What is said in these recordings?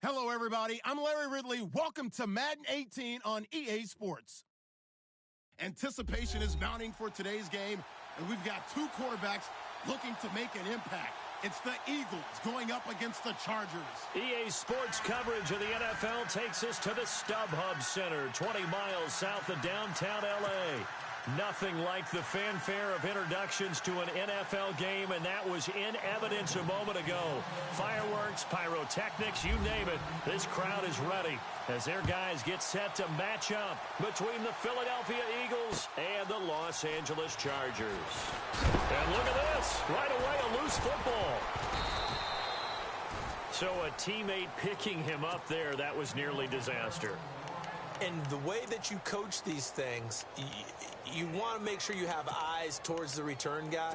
Hello, everybody. I'm Larry Ridley. Welcome to Madden 18 on EA Sports. Anticipation is mounting for today's game, and we've got two quarterbacks looking to make an impact. It's the Eagles going up against the Chargers. EA Sports coverage of the NFL takes us to the StubHub Center, 20 miles south of downtown L.A. Nothing like the fanfare of introductions to an NFL game, and that was in evidence a moment ago. Fireworks, pyrotechnics, you name it. This crowd is ready as their guys get set to match up between the Philadelphia Eagles and the Los Angeles Chargers. And look at this. Right away, a loose football. So a teammate picking him up there, that was nearly disaster. And the way that you coach these things, you want to make sure you have eyes towards the return guy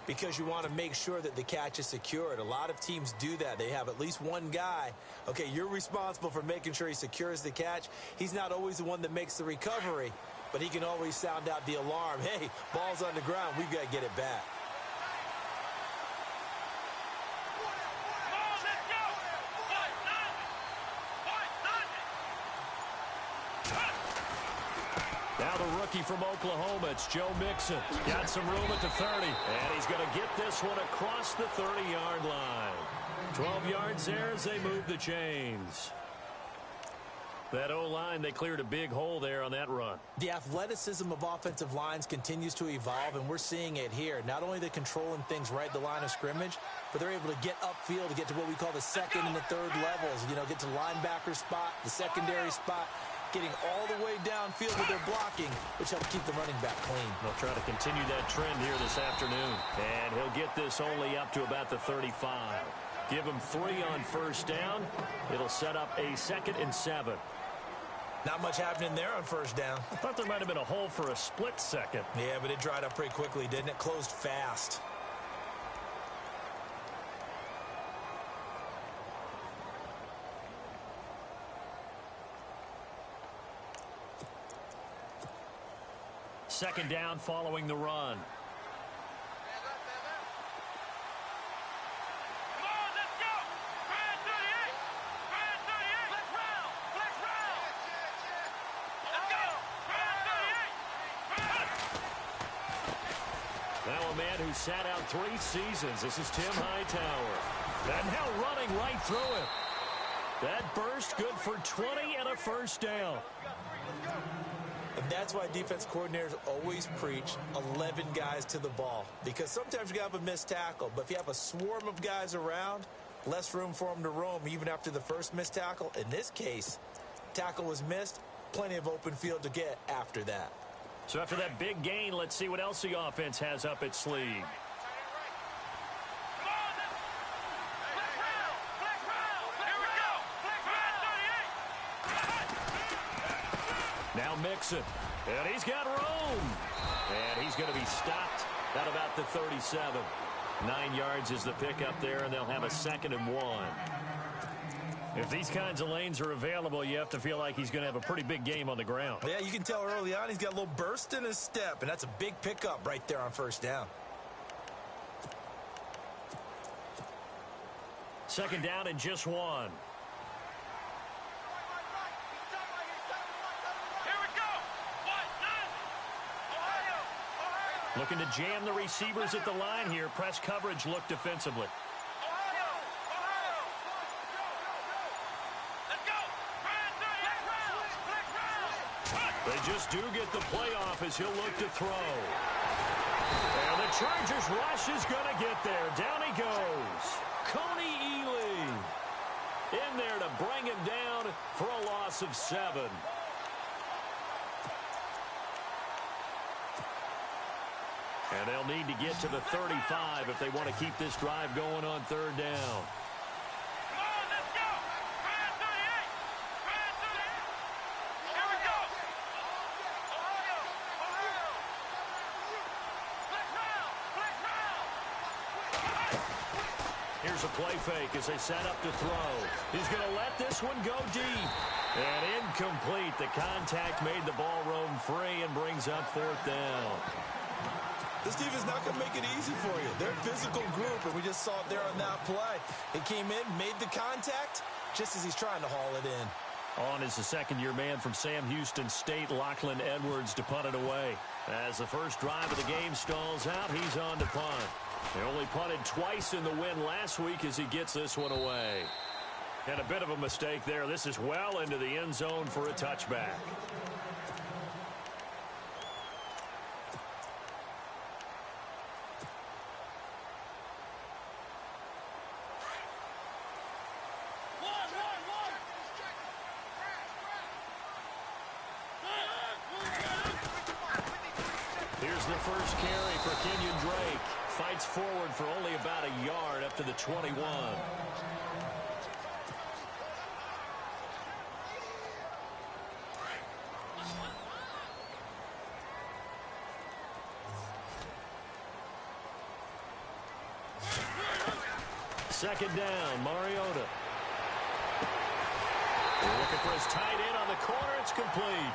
because you want to make sure that the catch is secured. A lot of teams do that. They have at least one guy. Okay, you're responsible for making sure he secures the catch. He's not always the one that makes the recovery, but he can always sound out the alarm. Hey, ball's on the ground. We've got to get it back. Now the rookie from Oklahoma, it's Joe Mixon. Got some room at the 30, and he's going to get this one across the 30-yard line. 12 yards there as they move the chains. That O-line, they cleared a big hole there on that run. The athleticism of offensive lines continues to evolve, and we're seeing it here. Not only are they controlling things right at the line of scrimmage, but they're able to get upfield to get to what we call the second and the third levels. You know, get to the linebacker spot, the secondary spot, getting all the way downfield with their blocking, which helps keep the running back clean. They'll try to continue that trend here this afternoon. And he'll get this only up to about the 35. Give him 3 on first down. It'll set up a 2nd and 7. Not much happening there on first down. I thought there might have been a hole for a split second. Yeah, but it dried up pretty quickly, didn't it? Closed fast. Second down following the run. Now a man who sat out 3 seasons. This is Tim Hightower. And now running right through it. That burst good for 20 and a first down. And that's why defense coordinators always preach 11 guys to the ball. Because sometimes you have a missed tackle. But if you have a swarm of guys around, less room for them to roam even after the first missed tackle. In this case, tackle was missed. Plenty of open field to get after that. So after that big gain, let's see what else the offense has up its sleeve. Now Mixon, and he's got room. And he's going to be stopped at about the 37. 9 yards is the pickup there, and they'll have a 2nd and 1. If these kinds of lanes are available, you have to feel like he's going to have a pretty big game on the ground. Yeah, you can tell early on he's got a little burst in his step, and that's a big pickup right there on first down. 2nd down and just 1. Looking to jam the receivers at the line here. Press coverage look defensively. They just do get the playoff as he'll look to throw. And the Chargers rush is going to get there. Down he goes. Coney Ely in there to bring him down for a loss of 7. And they'll need to get to the 35 if they want to keep this drive going on 3rd down. Here's a play fake as they set up to throw. He's going to let this one go deep. And incomplete. The contact made the ball roam free and brings up 4th down. This defense not going to make it easy for you. They're a physical group, and we just saw it there on that play. It came in, made the contact, just as he's trying to haul it in. On is the second-year man from Sam Houston State, Lachlan Edwards, to punt it away. As the first drive of the game stalls out, he's on to punt. He only punted twice in the win last week as he gets this one away. And a bit of a mistake there. This is well into the end zone for a touchback. Here's the first carry for Kenyon Drake. Fights forward for only about a yard up to the 21. Second down, Mariota. Looking for his tight end on the corner. It's complete.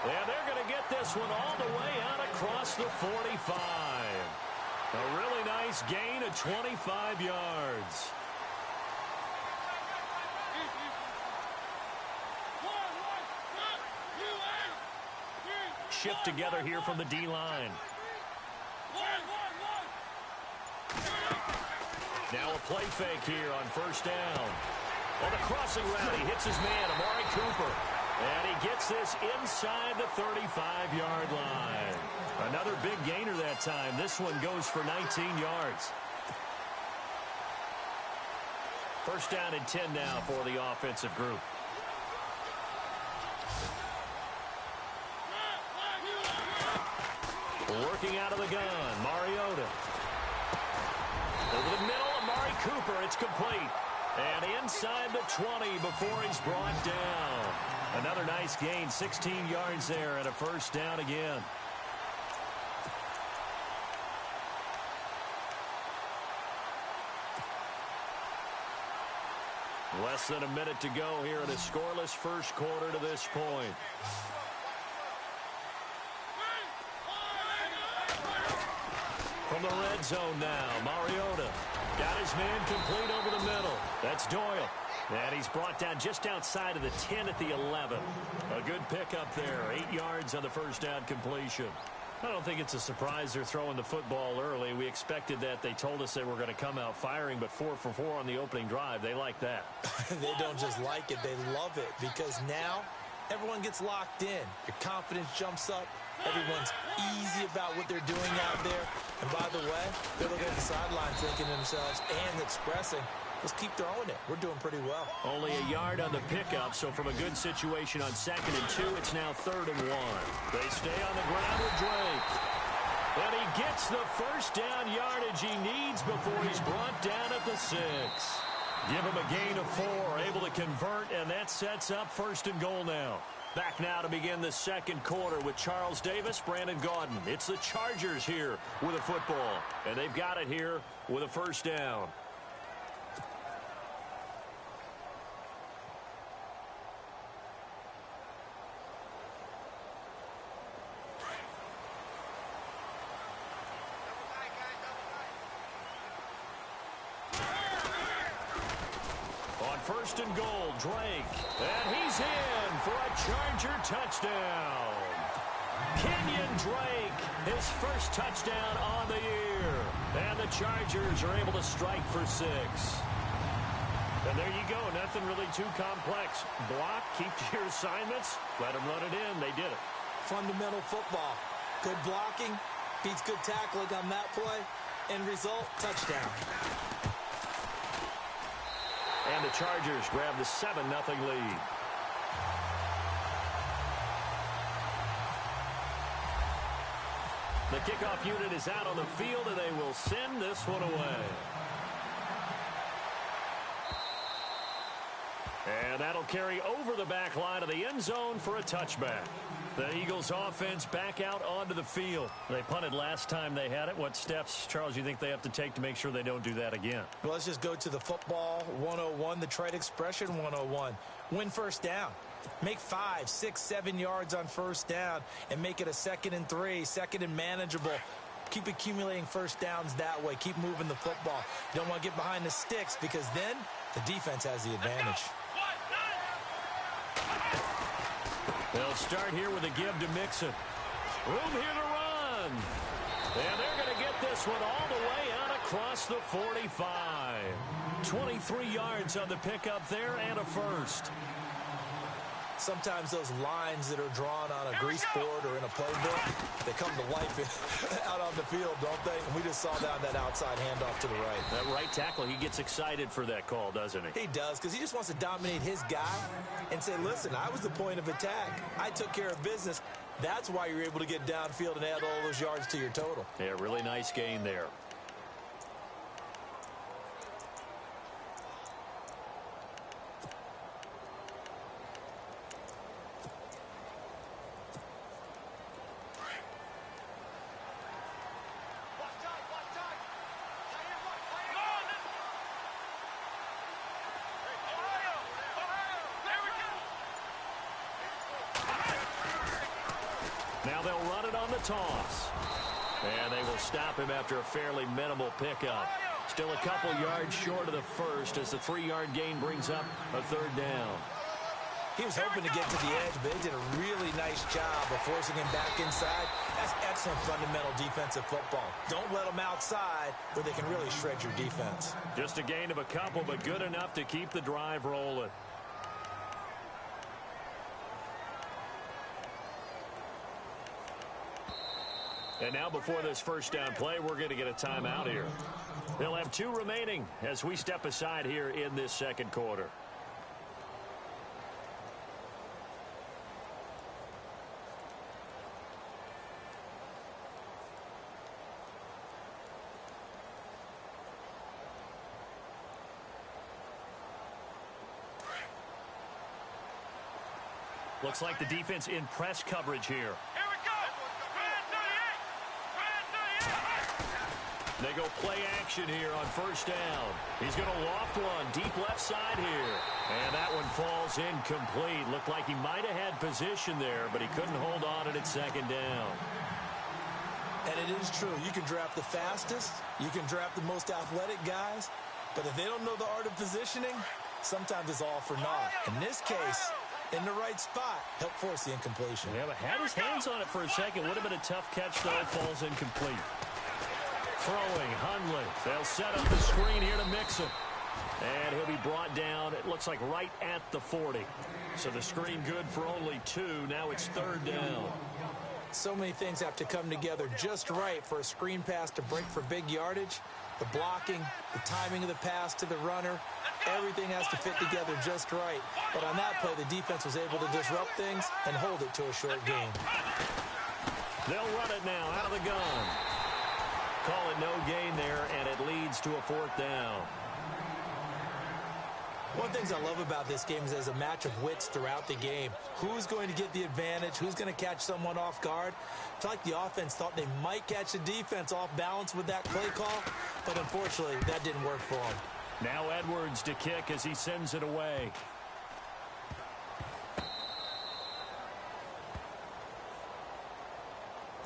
And they're going to get this one all the way out across the 45. A really nice gain of 25 yards. Shift together here from the D-line. Now a play fake here on first down. On the crossing route, he hits his man, Amari Cooper. And he gets this inside the 35-yard line. Another big gainer that time. This one goes for 19 yards. First down and 10 now for the offensive group. Working out of the gun, Mariota. Over the middle, Amari Cooper. It's complete. And inside the 20 before he's brought down. Another nice gain, 16 yards there, and a first down again. Less than a minute to go here in a scoreless first quarter to this point. From the red zone now, Mariota got his man complete over the middle. That's Doyle. And he's brought down just outside of the 10 at the 11. A good pickup there. 8 yards on the first down completion. I don't think it's a surprise they're throwing the football early. We expected that. They told us they were going to come out firing, but 4 for 4 on the opening drive. They like that. They don't just like it. They love it because now everyone gets locked in. Your confidence jumps up. Everyone's easy about what they're doing out there. And by the way, they're looking at the sideline thinking to themselves and expressing, let's keep throwing it. We're doing pretty well. Only a yard on the pickup, so from a good situation on 2nd and 2, it's now 3rd and 1. They stay on the ground with Drake. And he gets the first down yardage he needs before he's brought down at the 6. Give him a gain of 4, able to convert, and that sets up 1st and goal now. Back now to begin the second quarter with Charles Davis, Brandon Gaudin. It's the Chargers here with a football, and they've got it here with a first down. First and goal, Drake. And he's in for a Charger touchdown. Kenyon Drake, his first touchdown on the year. And the Chargers are able to strike for 6. And there you go. Nothing really too complex. Block, keep to your assignments, let them run it in. They did it. Fundamental football. Good blocking, beats good tackling on that play. End result, touchdown. And the Chargers grab the 7-0 lead. The kickoff unit is out on the field, and they will send this one away. And that'll carry over the back line of the end zone for a touchback. The Eagles offense back out onto the field. They punted last time they had it. What steps, Charles, you think they have to take to make sure they don't do that again? Well, let's just go to the football 101, the trade expression 101. Win first down. Make 5, 6, 7 yards on first down and make it a 2nd and 3, 2nd and manageable. Keep accumulating first downs that way. Keep moving the football. You don't want to get behind the sticks because then the defense has the advantage. They'll start here with a give to Mixon. Room here to run. And they're going to get this one all the way out across the 45. 23 yards on the pickup there and a first. Sometimes those lines that are drawn on a grease board or in a playbook, they come to life out on the field, don't they? And we just saw that on that outside handoff to the right. That right tackle, he gets excited for that call, doesn't he? He does, because he just wants to dominate his guy and say, listen, I was the point of attack. I took care of business. That's why you're able to get downfield and add all those yards to your total. Yeah, really nice gain there. Now they'll run it on the toss. And they will stop him after a fairly minimal pickup. Still a couple yards short of the first as the 3-yard gain brings up a third down. He was hoping to get to the edge, but he did a really nice job of forcing him back inside. That's excellent fundamental defensive football. Don't let them outside where they can really shred your defense. Just a gain of a couple, but good enough to keep the drive rolling. And now before this first down play, we're going to get a timeout here. They'll have 2 remaining as we step aside here in this second quarter. Looks like the defense in press coverage here. They go play action here on first down. He's going to loft one deep left side here. And that one falls incomplete. Looked like he might have had position there, but he couldn't hold on at second down. And it is true. You can draft the fastest. You can draft the most athletic guys. But if they don't know the art of positioning, sometimes it's all for naught. In this case, in the right spot, help force the incompletion. Yeah, but had his hands on it for a second. Would have been a tough catch, though. Falls incomplete. Throwing, Hundley. They'll set up the screen here to Mixon. And he'll be brought down, it looks like right at the 40. So the screen good for only 2. Now it's third down. So many things have to come together just right for a screen pass to break for big yardage. The blocking, the timing of the pass to the runner, everything has to fit together just right. But on that play, the defense was able to disrupt things and hold it to a short gain. They'll run it now out of the gun. Call it no gain there, and it leads to a fourth down. One of the things I love about this game is there's a match of wits throughout the game. Who's going to get the advantage? Who's going to catch someone off guard? I feel like the offense thought they might catch the defense off balance with that play call, but unfortunately, that didn't work for them. Now Edwards to kick as he sends it away.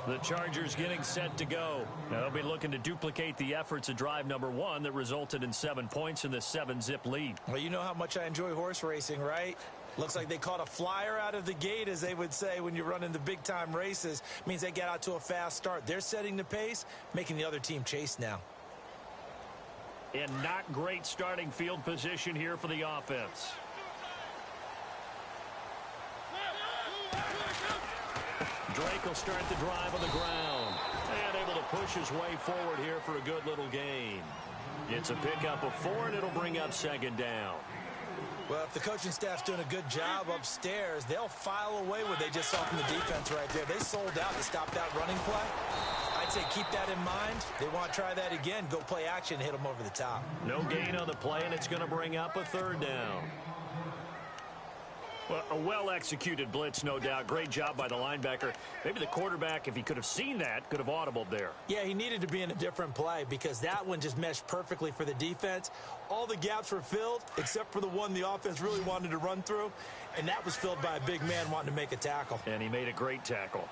The Chargers getting set to go. Now they'll be looking to duplicate the efforts of drive number 1 that resulted in 7 points in the 7-zip lead. Well, you know how much I enjoy horse racing, right? Looks like they caught a flyer out of the gate, as they would say when you're running the big-time races. Means they get out to a fast start. They're setting the pace, making the other team chase now. And not great starting field position here for the offense. Drake will start the drive on the ground. And able to push his way forward here for a good little gain. It's a pickup of 4, and it'll bring up second down. Well, if the coaching staff's doing a good job upstairs, they'll file away what they just saw from the defense right there. They sold out to stop that running play. I'd say keep that in mind. They want to try that again. Go play action and hit them over the top. No gain on the play, and it's going to bring up a third down. Well, a well-executed blitz, no doubt. Great job by the linebacker. Maybe the quarterback, if he could have seen that, could have audibled there. Yeah, he needed to be in a different play because that one just meshed perfectly for the defense. All the gaps were filled except for the one the offense really wanted to run through, and that was filled by a big man wanting to make a tackle. And he made a great tackle.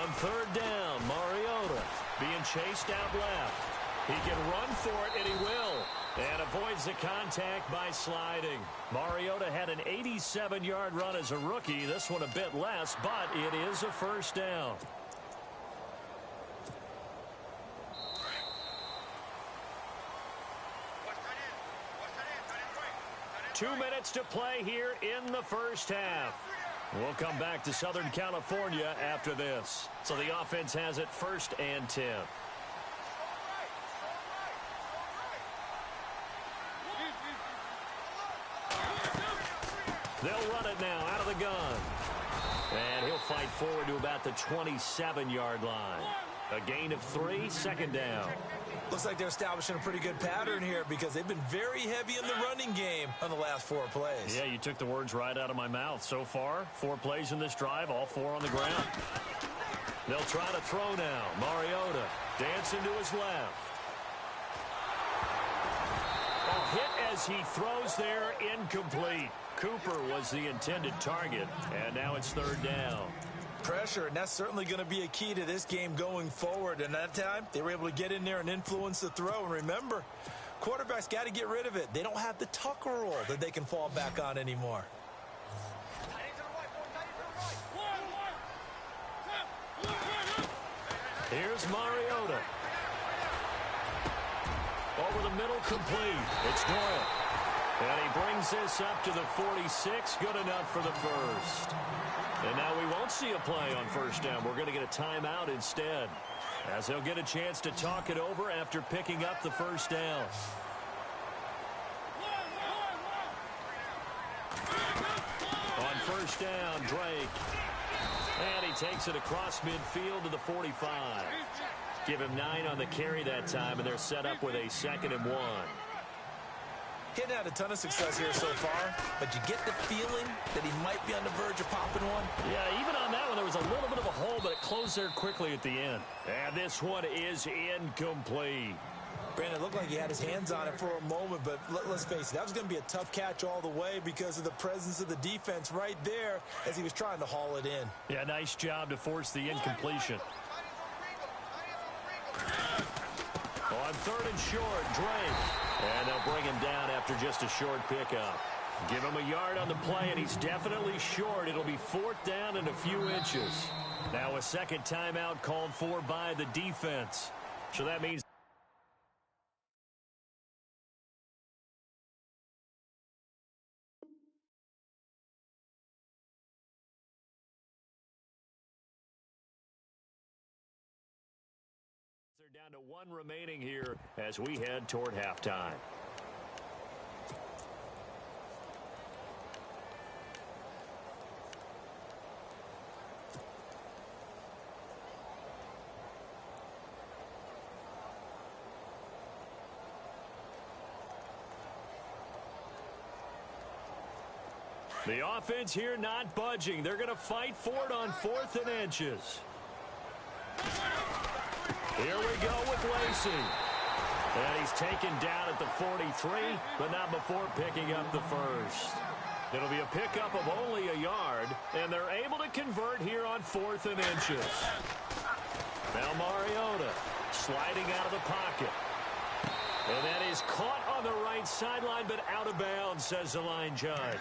On third down, Mariota being chased out left. He can run for it, and he will. And avoids the contact by sliding. Mariota had an 87-yard run as a rookie. This one a bit less, but it is a first down. 2 minutes to play here in the first half. We'll come back to Southern California after this. So the offense has it 1st and 10. They'll run it now out of the gun. And he'll fight forward to about the 27-yard line. A gain of 3, 2nd down. Looks like they're establishing a pretty good pattern here because they've been very heavy in the running game on the last 4 plays. Yeah, you took the words right out of my mouth. So far, 4 plays in this drive, all 4 on the ground. They'll try to throw now. Mariota dancing to his left. A hit as he throws there, incomplete. Cooper was the intended target, and now it's 3rd down. Pressure, and that's certainly going to be a key to this game going forward. And that time, they were able to get in there and influence the throw. And remember, quarterbacks got to get rid of it. They don't have the tucker roll that they can fall back on anymore. Here's Mariota. Over the middle, complete. It's Doyle. And he brings this up to the 46. Good enough for the first. And now we won't see a play on 1st down. We're going to get a timeout instead, as they'll get a chance to talk it over after picking up the 1st down. On 1st down, Drake. And he takes it across midfield to the 45. Give him 9 on the carry that time, and they're set up with a 2nd and 1. He had a ton of success here so far, but you get the feeling that he might be on the verge of popping one. Yeah, even on that one, there was a little bit of a hole, but it closed there quickly at the end. And this one is incomplete. Brandon, it looked like he had his hands on it for a moment, but let's face it, that was going to be a tough catch all the way because of the presence of the defense right there as he was trying to haul it in. Yeah, nice job to force the incompletion. On 3rd and short, Drake. And they'll bring him down after just a short pickup. Give him a yard on the play, and he's definitely short. It'll be 4th down and a few inches. Now a 2nd timeout called for by the defense. So that means they're down to 1 remaining here as we head toward halftime. The offense here not budging. They're going to fight for it on 4th and inches. Here we go with Lacey. And he's taken down at the 43, but not before picking up the first. It'll be a pickup of only a yard, and they're able to convert here on 4th and inches. Now Mariota sliding out of the pocket. And that is caught on the right sideline, but out of bounds, says the line judge.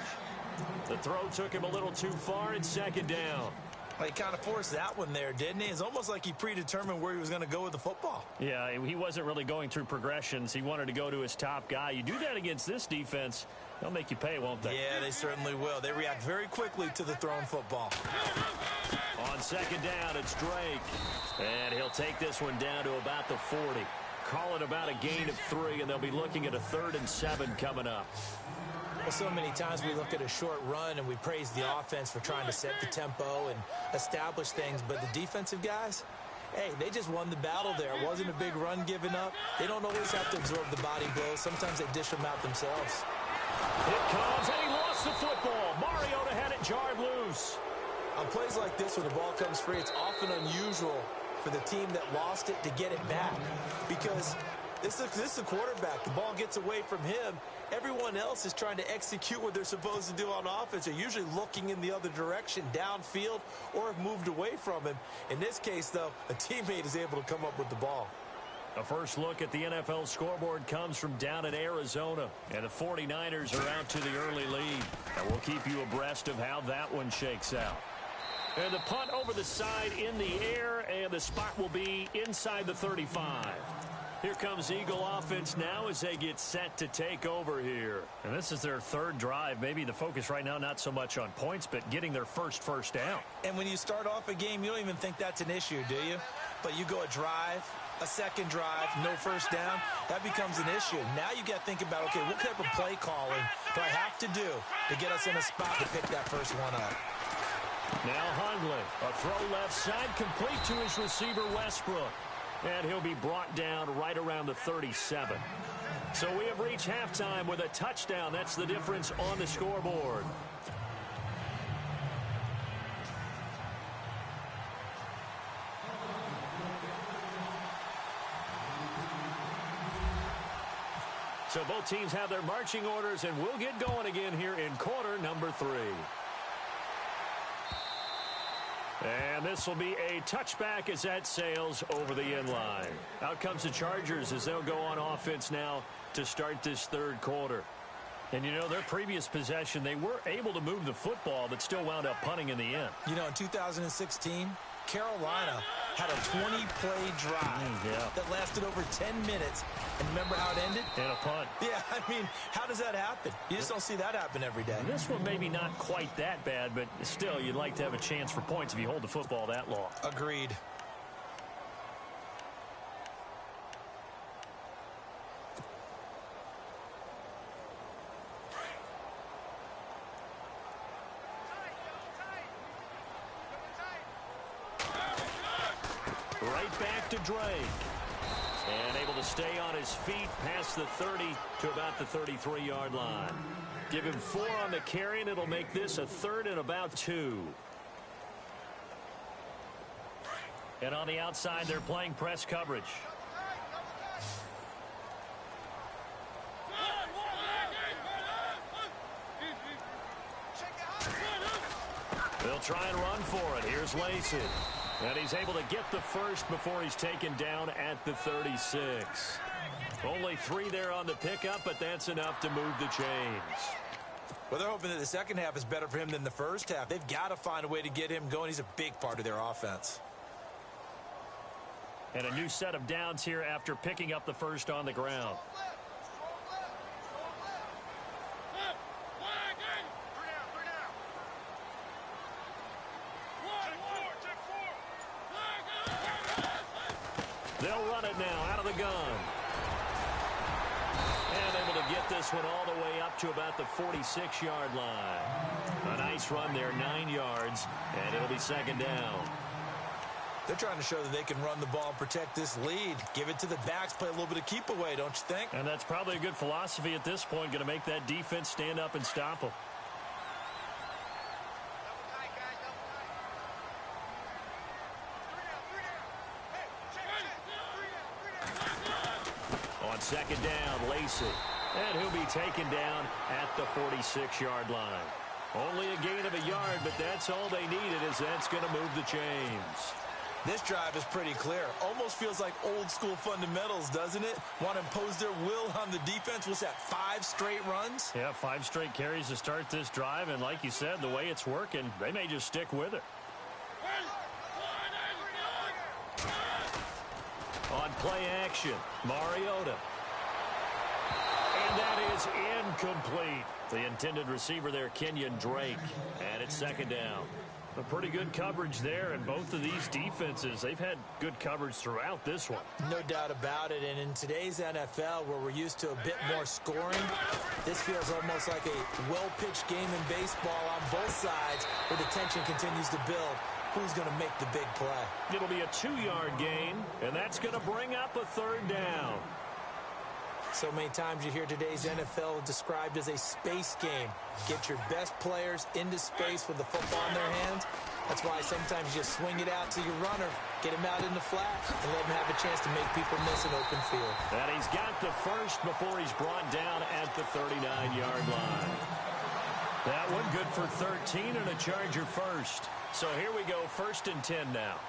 The throw took him a little too far, and 2nd down. Well, he kind of forced that one there, didn't he? It's almost like he predetermined where he was going to go with the football. Yeah, he wasn't really going through progressions. He wanted to go to his top guy. You do that against this defense, they'll make you pay, won't they? Yeah, they certainly will. They react very quickly to the thrown football. On 2nd down, it's Drake. And he'll take this one down to about the 40. Call it about a gain of 3, and they'll be looking at a 3rd and 7 coming up. Well, so many times we look at a short run and we praise the offense for trying to set the tempo and establish things, but the defensive guys, hey, they just won the battle there. It wasn't a big run given up. They don't always have to absorb the body blows. Sometimes they dish them out themselves. It comes, and he lost the football. Mariota had it jarred loose. On plays like this, when the ball comes free, it's often unusual for the team that lost it to get it back because this is the quarterback. The ball gets away from him. Everyone else is trying to execute what they're supposed to do on offense. They're usually looking in the other direction, downfield, or have moved away from him. In this case, though, a teammate is able to come up with the ball. A first look at the NFL scoreboard comes from down in Arizona, and the 49ers are out to the early lead. And we'll keep you abreast of how that one shakes out. And the punt over the side in the air, and the spot will be inside the 35. Here comes Eagle offense now as they get set to take over here. And this is their third drive. Maybe the focus right now not so much on points, but getting their first down. And when you start off a game, you don't even think that's an issue, do you? But you go a drive, a second drive, no first down, that becomes an issue. Now you got to think about, okay, what type of play calling do I have to do to get us in a spot to pick that first one up? Now Hundley, a throw left side, complete to his receiver Westbrook. And he'll be brought down right around the 37. So we have reached halftime with a touchdown. That's the difference on the scoreboard. So both teams have their marching orders, and we'll get going again here in quarter number 3. And this will be a touchback as that sails over the end line. Out comes the Chargers as they'll go on offense now to start this third quarter. And, you know, their previous possession, they were able to move the football, but still wound up punting in the end. You know, in 2016, Carolina had a 20-play drive that lasted over 10 minutes. And remember how it ended? And a punt. Yeah, I mean, how does that happen? You just don't see that happen every day. And this one maybe not quite that bad, but still, you'd like to have a chance for points if you hold the football that long. Agreed. Right back to Drake. And able to stay on his feet past the 30 to about the 33-yard line. Give him 4 on the carry, and it'll make this a 3rd and about 2. And on the outside, they're playing press coverage. They'll try and run for it. Here's Lacey. And he's able to get the first before he's taken down at the 36. Only 3 there on the pickup, but that's enough to move the chains. Well, they're hoping that the second half is better for him than the first half. They've got to find a way to get him going. He's a big part of their offense. And a new set of downs here after picking up the first on the ground. They'll run it now out of the gun. And able to get this one all the way up to about the 46-yard line. A nice run there, 9 yards, and it'll be second down. They're trying to show that they can run the ball and protect this lead. Give it to the backs, play a little bit of keep away, don't you think? And that's probably a good philosophy at this point, going to make that defense stand up and stop them. On second down, Lacey. And he'll be taken down at the 46-yard line. Only a gain of a yard, but that's all they needed, as that's going to move the chains. This drive is pretty clear. Almost feels like old school fundamentals, doesn't it? Want to impose their will on the defense. What's that, 5 straight runs? Yeah, 5 straight carries to start this drive, and like you said, the way it's working, they may just stick with it. On play action, Mariota. And that is incomplete. The intended receiver there, Kenyon Drake. And it's second down. A pretty good coverage there, and both of these defenses, they've had good coverage throughout this one. No doubt about it, and in today's NFL, where we're used to a bit more scoring, this feels almost like a well-pitched game in baseball on both sides, where the tension continues to build. Who's going to make the big play? It'll be a 2-yard gain, and that's going to bring up a third down. So many times you hear today's NFL described as a space game. Get your best players into space with the football in their hands. That's why sometimes you swing it out to your runner, get him out in the flat, and let him have a chance to make people miss an open field. And he's got the first before he's brought down at the 39-yard line. That one good for 13 and a Charger first. So here we go, 1st and 10 now.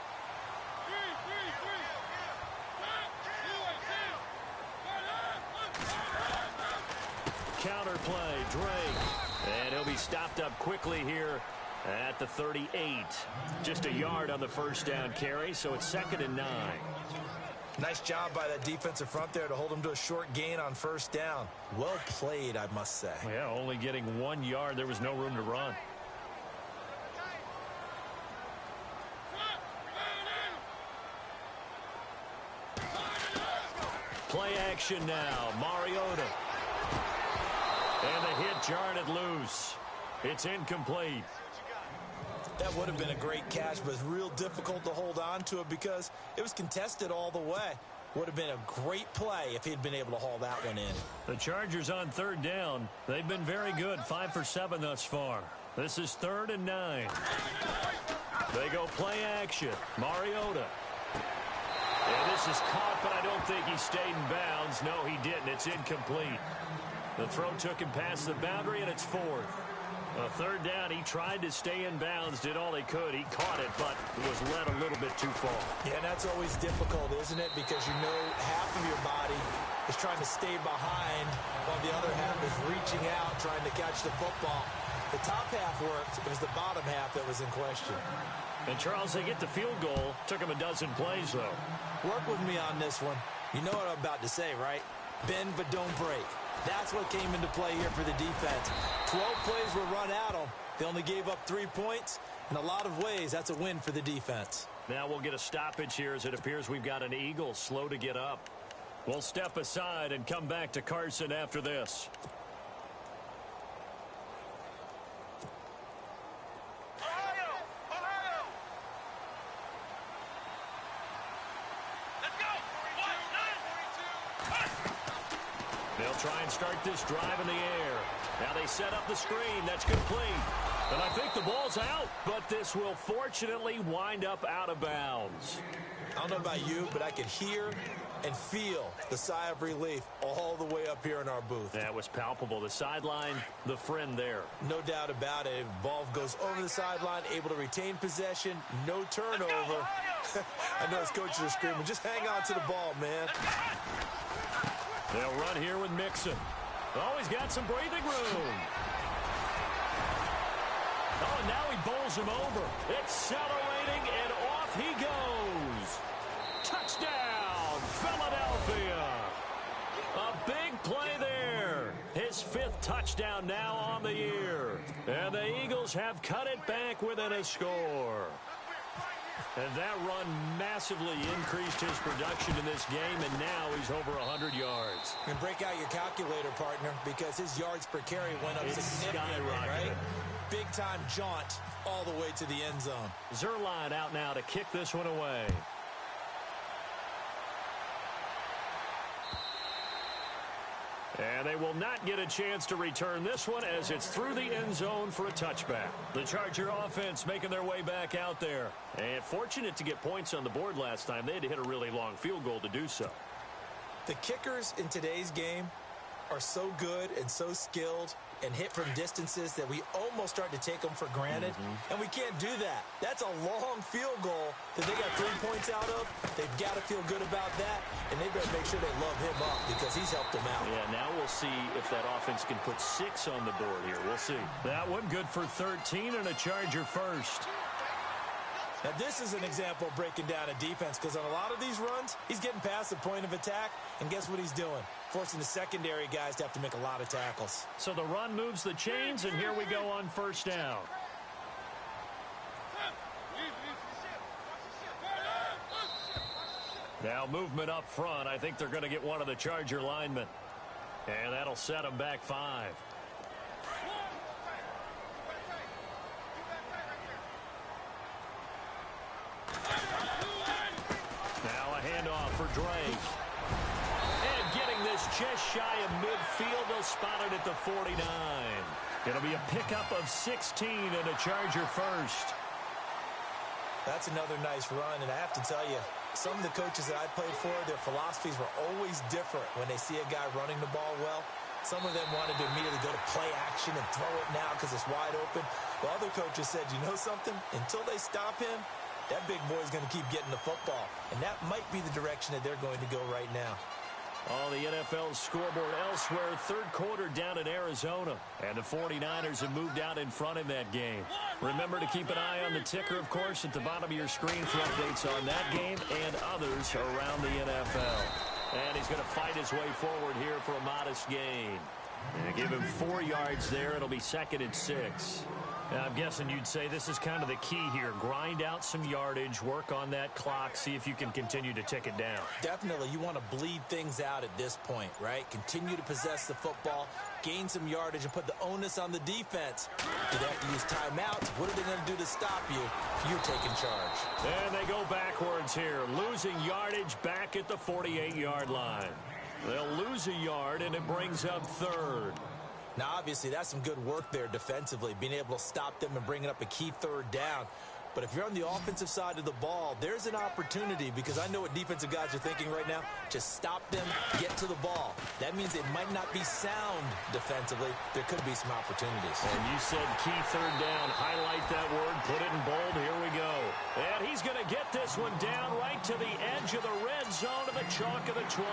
counter play. Drake. And he'll be stopped up quickly here at the 38. Just a yard on the first down carry, so it's 2nd and 9. Nice job by that defensive front there to hold him to a short gain on first down. Well played, I must say. Yeah, only getting 1 yard. There was no room to run. Play action now. Mariota. And the hit jarred it loose. It's incomplete. That would have been a great catch, but it's real difficult to hold on to it because it was contested all the way. Would have been a great play if he'd been able to haul that one in. The Chargers on 3rd down. They've been very good, 5 for 7 thus far. This is 3rd and 9. They go play action. Mariota. And this is caught, but I don't think he stayed in bounds. No, he didn't. It's incomplete. The throw took him past the boundary, and it's 4th. 3rd down, he tried to stay in bounds, did all he could. He caught it, but was led a little bit too far. Yeah, and that's always difficult, isn't it? Because you know half of your body is trying to stay behind, while the other half is reaching out, trying to catch the football. The top half worked. It was the bottom half that was in question. And, Charles, they get the field goal. Took him a dozen plays, though. Work with me on this one. You know what I'm about to say, right? Bend but don't break. That's what came into play here for the defense. 12 plays were run at them. They only gave up 3 points. In a lot of ways, that's a win for the defense. Now we'll get a stoppage here as it appears we've got an Eagle slow to get up. We'll step aside and come back to Carson after this. They'll try and start this drive in the air. Now they set up the screen. That's complete. And I think the ball's out, but this will fortunately wind up out of bounds. I don't know about you, but I could hear and feel the sigh of relief all the way up here in our booth. That was palpable. The sideline, the friend there. No doubt about it. Ball goes over the sideline, able to retain possession, no turnover. I know his coaches are screaming, just hang on to the ball, man. They'll run here with Mixon. Oh, he's got some breathing room. Oh, and now he bowls him over. Accelerating, and off he goes. Touchdown, Philadelphia. A big play there. His 5th touchdown now on the year. And the Eagles have cut it back within a score. And that run massively increased his production in this game, and now he's over 100 yards. And break out your calculator, partner, because his yards per carry went up significantly, right? Big-time jaunt all the way to the end zone. Zerline out now to kick this one away. And they will not get a chance to return this one as it's through the end zone for a touchback. The Charger offense making their way back out there. And fortunate to get points on the board last time. They had to hit a really long field goal to do so. The kickers in today's game are so good and so skilled and hit from distances that we almost start to take them for granted. And we can't do that. That's a long field goal that they got 3 points out of. They've got to feel good about that, and they better make sure they love him up because he's helped them out. Yeah, now we'll see if that offense can put 6 on the board here. We'll see. That one good for 13 and a Charger first. Now, this is an example of breaking down a defense because on a lot of these runs, he's getting past the point of attack, and guess what he's doing? Forcing the secondary guys to have to make a lot of tackles. So the run moves the chains, and here we go on first down. Now movement up front. I think they're going to get one of the Charger linemen. And that'll set them back 5. Now a handoff for Drake. And getting this just shy of midfield, they'll spot it at the 49. It'll be a pickup of 16 and a Charger first. That's another nice run, and I have to tell you, some of the coaches that I played for, their philosophies were always different when they see a guy running the ball well. Some of them wanted to immediately go to play action and throw it now because it's wide open. While other coaches said, you know something? Until they stop him, that big boy is going to keep getting the football. And that might be the direction that they're going to go right now. On the NFL scoreboard elsewhere, third quarter down in Arizona. And the 49ers have moved out in front in that game. Remember to keep an eye on the ticker, of course, at the bottom of your screen for updates on that game and others around the NFL. And he's going to fight his way forward here for a modest gain. And give him 4 yards there. It'll be 2nd and 6. Now, I'm guessing you'd say this is kind of the key here. Grind out some yardage, work on that clock, see if you can continue to tick it down. Definitely. You want to bleed things out at this point, right? Continue to possess the football, gain some yardage, and put the onus on the defense. Do they have to use timeouts? What are they going to do to stop you if you're taking charge? And they go backwards here, losing yardage back at the 48-yard line. They'll lose a yard, and it brings up 3rd. Now, obviously, that's some good work there defensively, being able to stop them and bringing up a key 3rd down. But if you're on the offensive side of the ball, there's an opportunity, because I know what defensive guys are thinking right now. Just stop them, get to the ball. That means it might not be sound defensively. There could be some opportunities. And you said key 3rd down. Highlight that word. Put it in bold. Here we go. And he's going to get this one down right to the edge of the red zone of the chalk of the 20.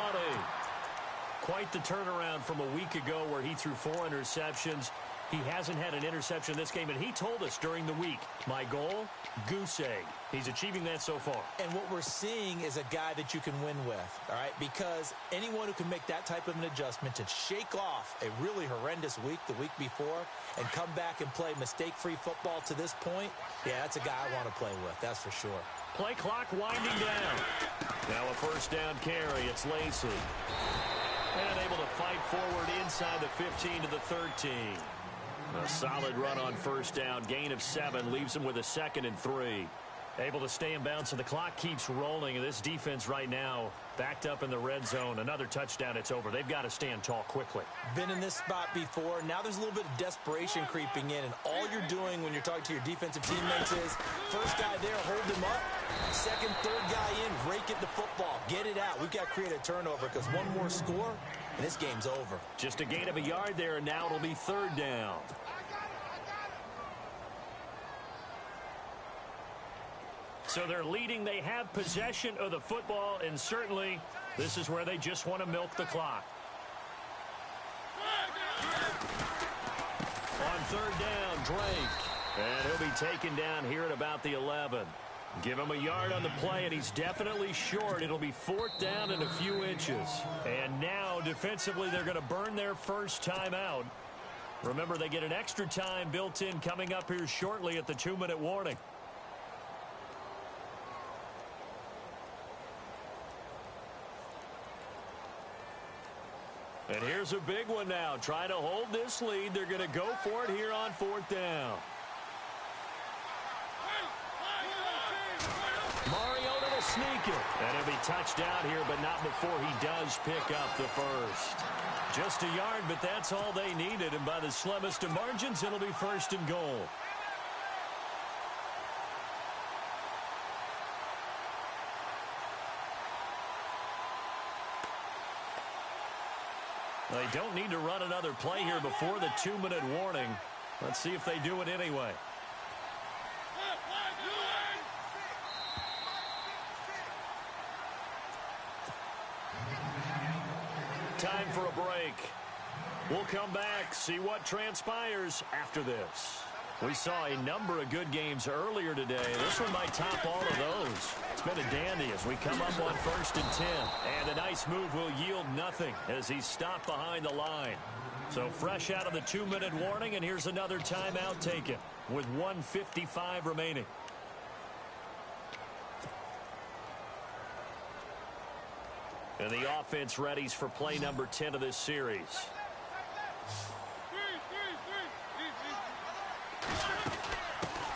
Quite the turnaround from a week ago where he threw 4 interceptions. He hasn't had an interception this game, and he told us during the week, my goal, goose egg. He's achieving that so far. And what we're seeing is a guy that you can win with, all right? Because anyone who can make that type of an adjustment to shake off a really horrendous week the week before and come back and play mistake-free football to this point, yeah, that's a guy I want to play with, that's for sure. Play clock winding down. Now a 1st down carry. It's Lacy. And able to fight forward inside the 15 to the 13. A solid run on 1st down. Gain of 7 leaves him with a 2nd and 3. Able to stay in bounds, so the clock keeps rolling. And this defense right now backed up in the red zone. Another touchdown, it's over. They've got to stand tall quickly. Been in this spot before. Now there's a little bit of desperation creeping in. And all you're doing when you're talking to your defensive teammates is, first guy there, hold him up. 2nd, 3rd guy in, rake it the football. Get it out. We've got to create a turnover, because one more score, and this game's over. Just a gain of a yard there, and now it'll be 3rd down. So they're leading. They have possession of the football, and certainly this is where they just want to milk the clock. On 3rd down, Drake. And he'll be taken down here at about the 11. Give him a yard on the play, and he's definitely short. It'll be 4th down and a few inches. And now, defensively, they're going to burn their first timeout. Remember, they get an extra time built in coming up here shortly at the 2-minute warning. And here's a big one now. Trying to hold this lead. They're going to go for it here on 4th down. Mariota will sneak it. And he'll be touched out here, but not before he does pick up the first. Just a yard, but that's all they needed. And by the slimmest of margins, it'll be 1st and goal. They don't need to run another play here before the 2-minute warning. Let's see if they do it anyway. Time for a break. We'll come back, see what transpires after this. We saw a number of good games earlier today. This one might top all of those. It's been a dandy as we come up on 1st and 10. And a nice move will yield nothing as he's stopped behind the line. So fresh out of the 2-minute warning, and here's another timeout taken with 1:55 remaining. And the offense readies for play number 10 of this series.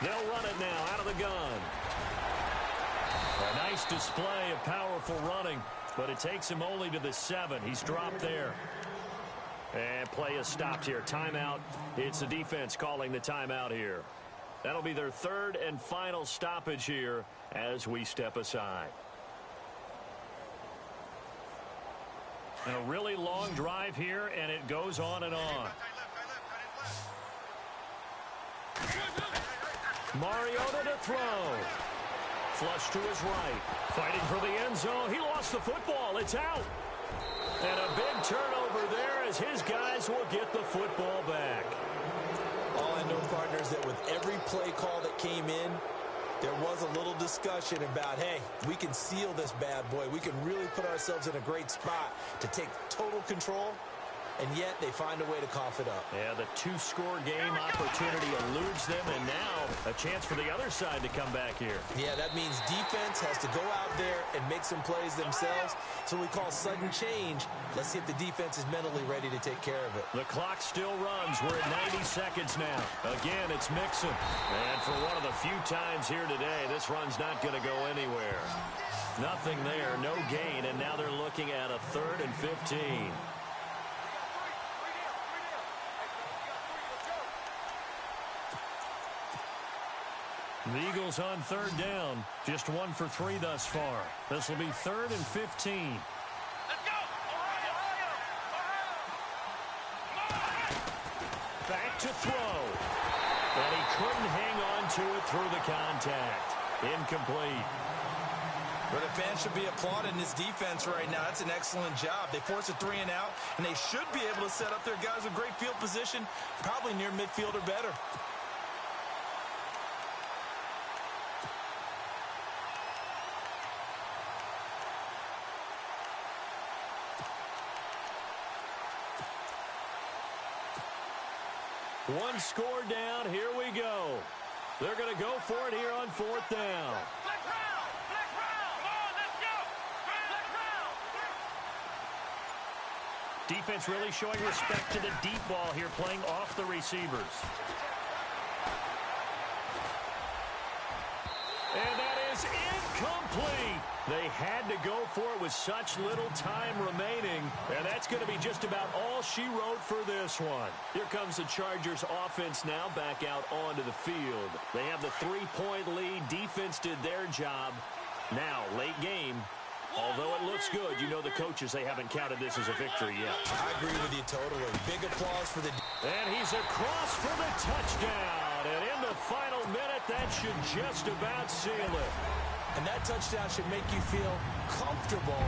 They'll run it now out of the gun. A nice display of powerful running, but it takes him only to the 7. He's dropped there. And play is stopped here. Timeout. It's the defense calling the timeout here. That'll be their 3rd and final stoppage here as we step aside. And a really long drive here, and it goes on and on. Mariota to throw. Flush to his right. Fighting for the end zone. He lost the football. It's out. And a big turnover there as his guys will get the football back. All I know, partners, that with every play call that came in, there was a little discussion about, hey, we can seal this bad boy. We can really put ourselves in a great spot to take total control, and yet they find a way to cough it up. Yeah, the two-score game opportunity eludes them, and now a chance for the other side to come back here. Yeah, that means defense has to go out there and make some plays themselves. So we call sudden change. Let's see if the defense is mentally ready to take care of it. The clock still runs. We're at 90 seconds now. Again, it's Mixon. And for one of the few times here today, this run's not going to go anywhere. Nothing there, no gain, and now they're looking at a 3rd and 15. The Eagles on 3rd down. Just 1 for 3 thus far. This will be 3rd and 15. Let's go! Back to throw. And he couldn't hang on to it through the contact. Incomplete. But the fans should be applauding this defense right now. That's an excellent job. They force a 3-and-out, and they should be able to set up their guys with great field position, probably near midfield or better. One score down. Here we go. They're going to go for it here on 4th down. Flex round! Flex round! Come on, let's go! Flex round! Defense really showing respect to the deep ball here, playing off the receivers. And that is incomplete. They had to go for it with such little time remaining. And that's going to be just about all she wrote for this one. Here comes the Chargers offense now back out onto the field. They have the 3-point lead. Defense did their job. Now, late game. Although it looks good, you know the coaches, they haven't counted this as a victory yet. I agree with you totally. Big applause for the... And he's across for the touchdown. And in the final minute, that should just about seal it. And that touchdown should make you feel comfortable.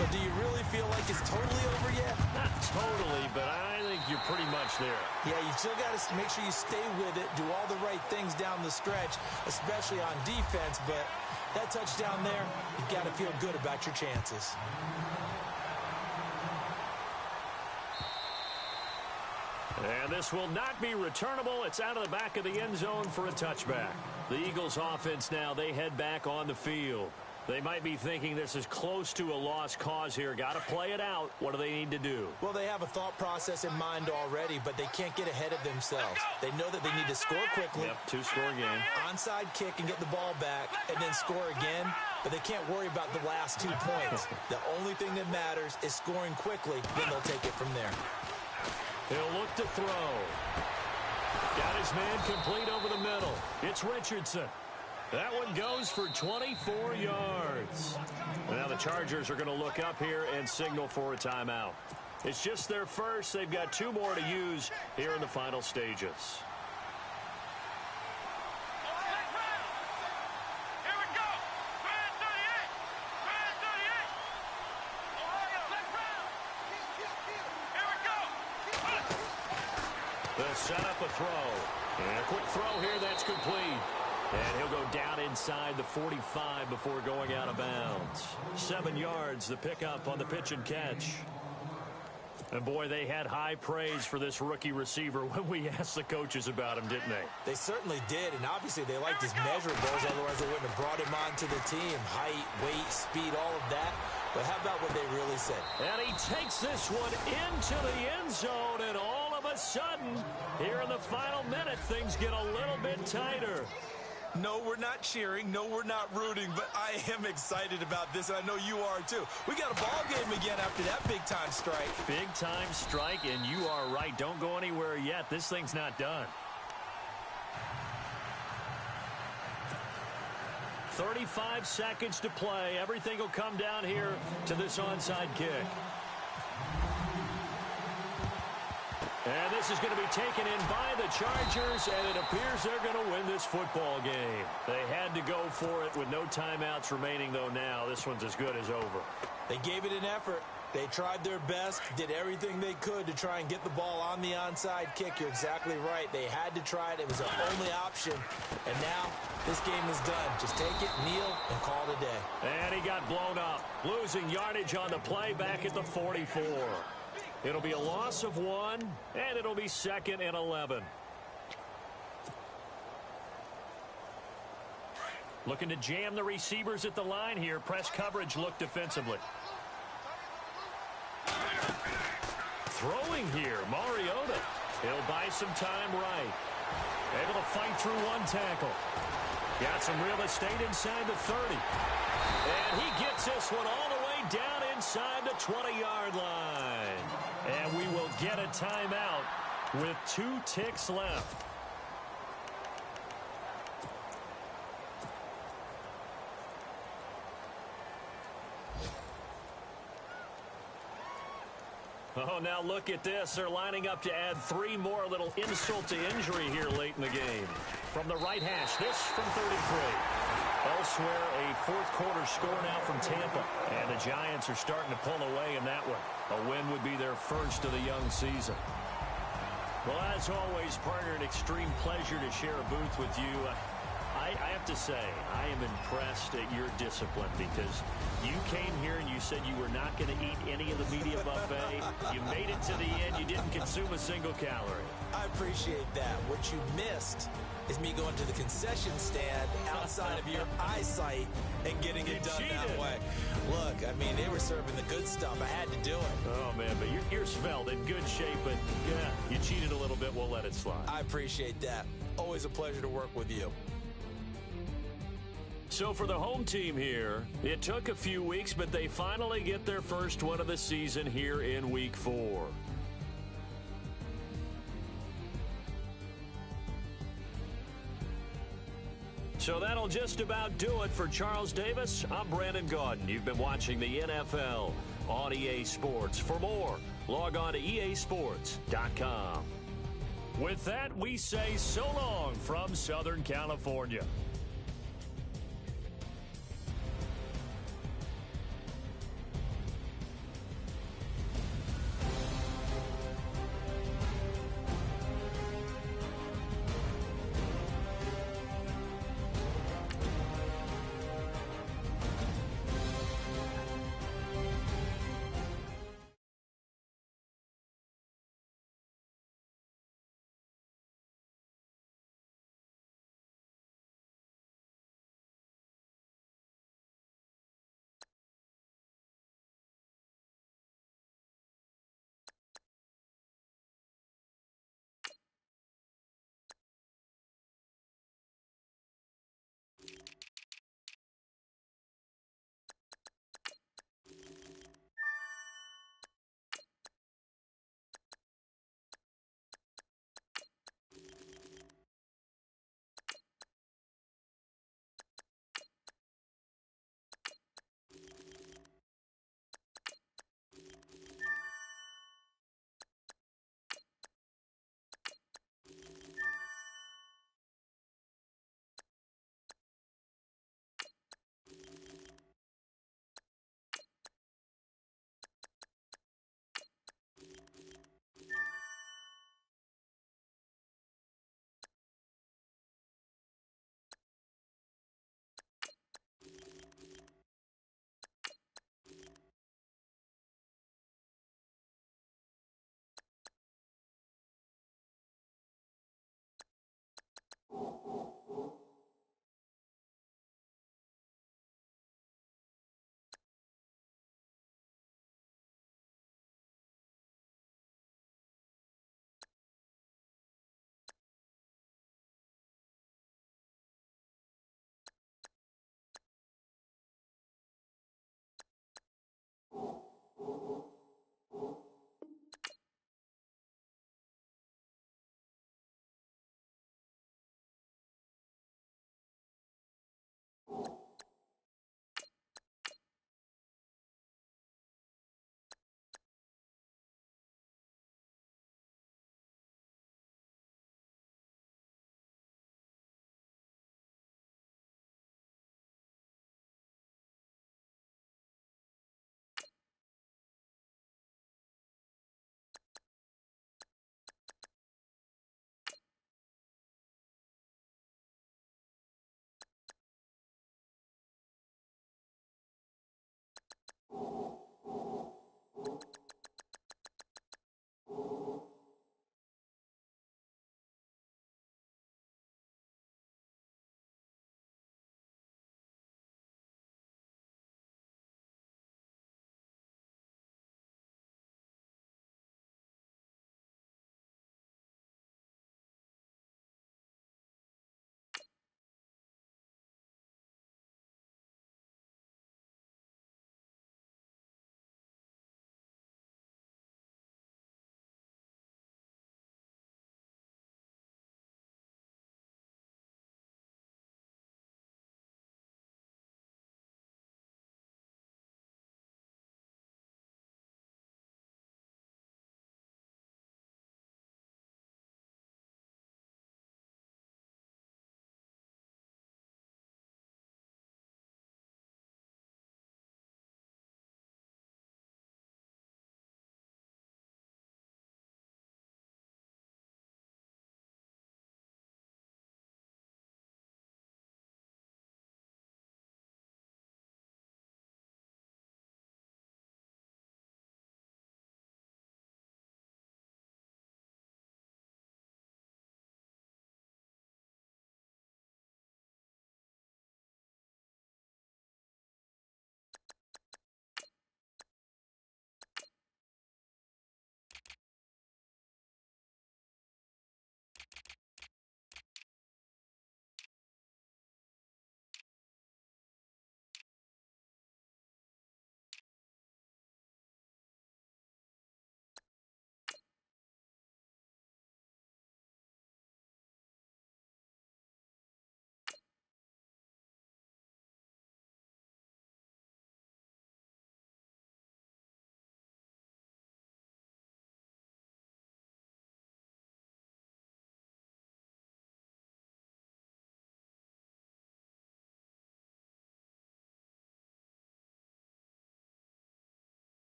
But do you really feel like it's totally over yet? Not totally, but I think you're pretty much there. Yeah, you still got to make sure you stay with it, do all the right things down the stretch, especially on defense. But that touchdown there, you've got to feel good about your chances. And this will not be returnable. It's out of the back of the end zone for a touchback. The Eagles offense now, they head back on the field. They might be thinking this is close to a lost cause here. Got to play it out. What do they need to do? Well, they have a thought process in mind already, but they can't get ahead of themselves. They know that they need to score quickly. Yep, 2-score game. Onside kick and get the ball back, and then score again. But they can't worry about the last 2 points. The only thing that matters is scoring quickly. Then they'll take it from there. He'll look to throw. Got his man complete over the middle. It's Richardson. That one goes for 24 yards. Now the Chargers are going to look up here and signal for a timeout. It's just their first. They've got 2 more to use here in the final stages. They'll set up a throw. And a quick throw here, that's complete. And he'll go down inside the 45 before going out of bounds. 7 yards, the pickup on the pitch and catch. And, boy, they had high praise for this rookie receiver when we asked the coaches about him, didn't they? They certainly did, and obviously they liked his measurables. Otherwise, they wouldn't have brought him onto the team. Height, weight, speed, all of that. But how about what they really said? And he takes this one into the end zone, and all of a sudden, here in the final minute, things get a little bit tighter. No, we're not cheering. No, we're not rooting. But I am excited about this, and I know you are too. We got a ball game again after that big-time strike. Big-time strike, and you are right. Don't go anywhere yet. This thing's not done. 35 seconds to play. Everything will come down here to this onside kick. And this is going to be taken in by the Chargers, and it appears they're going to win this football game. They had to go for it with no timeouts remaining, though now. This one's as good as over. They gave it an effort. They tried their best, did everything they could to try and get the ball on the onside kick. You're exactly right. They had to try it. It was their only option. And now this game is done. Just take it, kneel, and call it a day. And he got blown up, losing yardage on the play back at the 44. It'll be a loss of 1, and it'll be 2nd and 11. Looking to jam the receivers at the line here. Press coverage look defensively. Throwing here, Mariota. He'll buy some time right. Able to fight through one tackle. Got some real estate inside the 30. And he gets this one all the way down inside the 20-yard line. And we will get a timeout with 2 ticks left. Oh, now look at this. They're lining up to add 3 more. Little insult to injury here late in the game. From the right hash, this from 33. Elsewhere, a fourth-quarter score now from Tampa. And the Giants are starting to pull away in that one. A win would be their first of the young season. Well, as always, partner, an extreme pleasure to share a booth with you. I have to say, I am impressed at your discipline because you came here and you said you were not going to eat any of the media buffet. You made it to the end. You didn't consume a single calorie. I appreciate that. What you missed is me going to the concession stand outside of your eyesight and getting it done that way. Look, I mean, they were serving the good stuff. I had to do it. Oh, man, but you're svelte, in good shape, but yeah, you cheated a little bit. We'll let it slide. I appreciate that. Always a pleasure to work with you. So for the home team here, it took a few weeks, but they finally get their first one of the season here in Week 4. So that'll just about do it for Charles Davis. I'm Brandon Gaudin. You've been watching the NFL on EA Sports. For more, log on to easports.com. With that, we say so long from Southern California.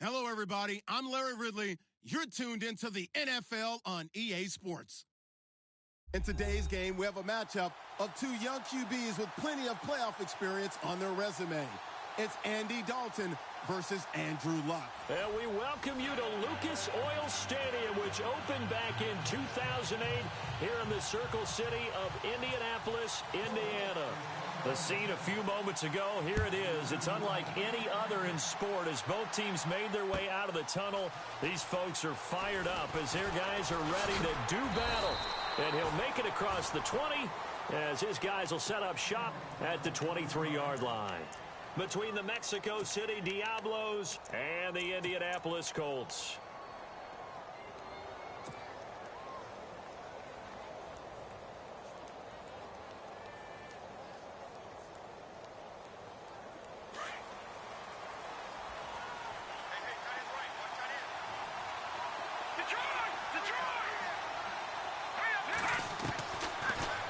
Hello, everybody. I'm Larry Ridley. You're tuned into the NFL on EA Sports. In today's game, we have a matchup of two young QBs with plenty of playoff experience on their resume. It's Andy Dalton versus Andrew Luck. And we welcome you to Lucas Oil Stadium, which opened back in 2008 here in the Circle City of Indianapolis, Indiana. The scene a few moments ago, here it is. It's unlike any other in sport as both teams made their way out of the tunnel. These folks are fired up as their guys are ready to do battle. And he'll make it across the 20 as his guys will set up shop at the 23-yard line. Between the Mexico City Diablos and the Indianapolis Colts.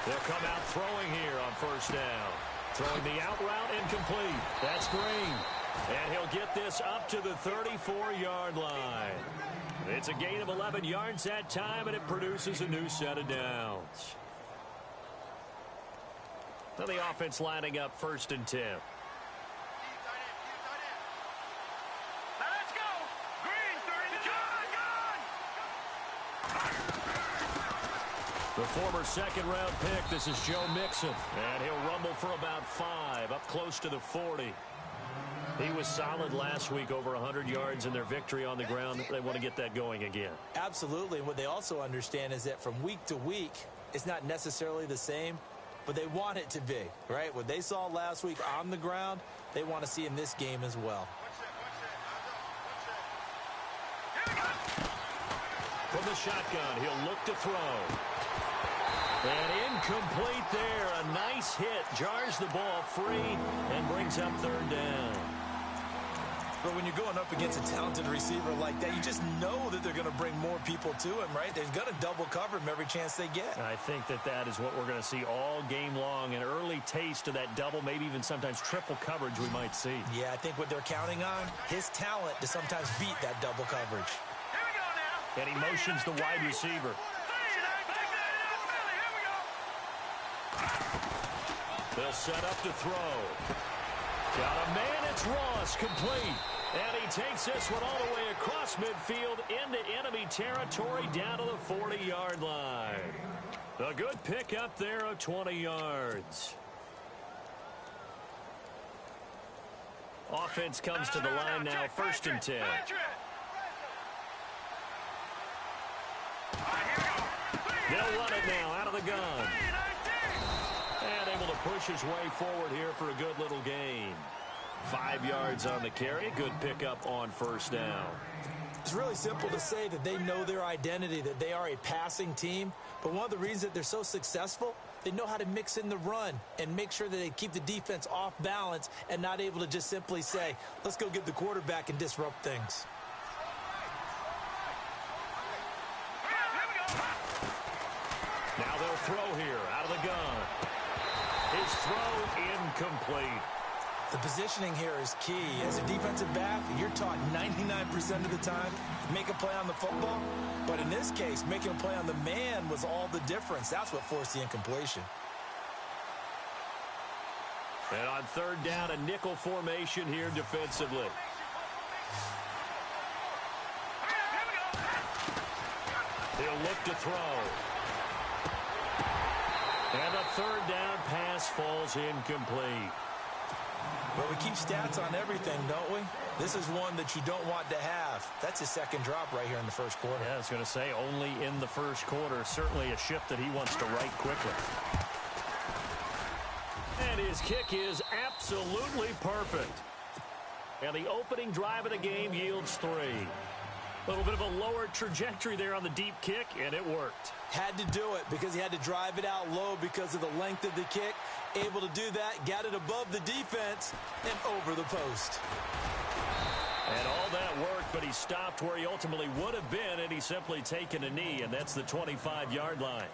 They'll come out throwing here on first down. Throwing the out route incomplete. That's Green. And he'll get this up to the 34-yard line. It's a gain of 11 yards that time, and it produces a new set of downs. Now the offense lining up 1st and 10. The former second-round pick, this is Joe Mixon. And he'll rumble for about 5, up close to the 40. He was solid last week, over 100 yards in their victory on the ground. They want to get that going again. Absolutely. And what they also understand is that from week to week, it's not necessarily the same, but they want it to be, right? What they saw last week on the ground, they want to see in this game as well. the shotgun. He'll look to throw. And incomplete there. A nice hit. Jars the ball free and brings up third down. But when you're going up against a talented receiver like that, you just know that they're going to bring more people to him, right? They're going to double cover him every chance they get. I think that is what we're going to see all game long. An early taste of that double, maybe even sometimes triple coverage we might see. Yeah, I think what they're counting on, his talent to sometimes beat that double coverage. Here we go now. And he motions the wide receiver. They'll set up to throw. Got a man, it's Ross, complete. And he takes this one all the way across midfield into enemy territory down to the 40-yard line. A good pickup there of 20 yards. Offense comes to the line now, 1st and 10. They'll run it now out of the gun. And able to push his way forward here for a good little gain. 5 yards on the carry. Good pickup on 1st down. It's really simple to say that they know their identity, that they are a passing team. But one of the reasons that they're so successful, they know how to mix in the run and make sure that they keep the defense off balance and not able to just simply say, let's go get the quarterback and disrupt things. Now they'll throw here out of the gun. His throw incomplete. The positioning here is key. As a defensive back, you're taught 99% of the time, make a play on the football. But in this case, making a play on the man was all the difference. That's what forced the incompletion. And on 3rd down, a nickel formation here defensively. He'll look to throw. And the 3rd down pass falls incomplete. Well, we keep stats on everything, don't we? This is one that you don't want to have. That's his 2nd drop right here in the 1st quarter. Yeah, I was going to say only in the 1st quarter. Certainly a ship that he wants to right quickly. And his kick is absolutely perfect. And the opening drive of the game yields 3. A little bit of a lower trajectory there on the deep kick, and it worked. Had to do it because he had to drive it out low because of the length of the kick. Able to do that, got it above the defense, and over the post. And all that worked, but he stopped where he ultimately would have been, and he's simply taken a knee, and that's the 25-yard line.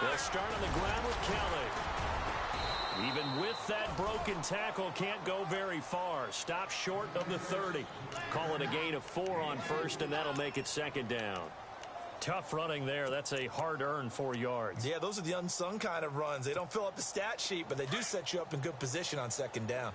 They'll start on the ground with Kelly. Even with that broken tackle, can't go very far. Stop short of the 30. Call it a gain of 4 on 1st, and that'll make it 2nd down. Tough running there. That's a hard-earned 4 yards. Yeah, those are the unsung kind of runs. They don't fill up the stat sheet, but they do set you up in good position on 2nd down.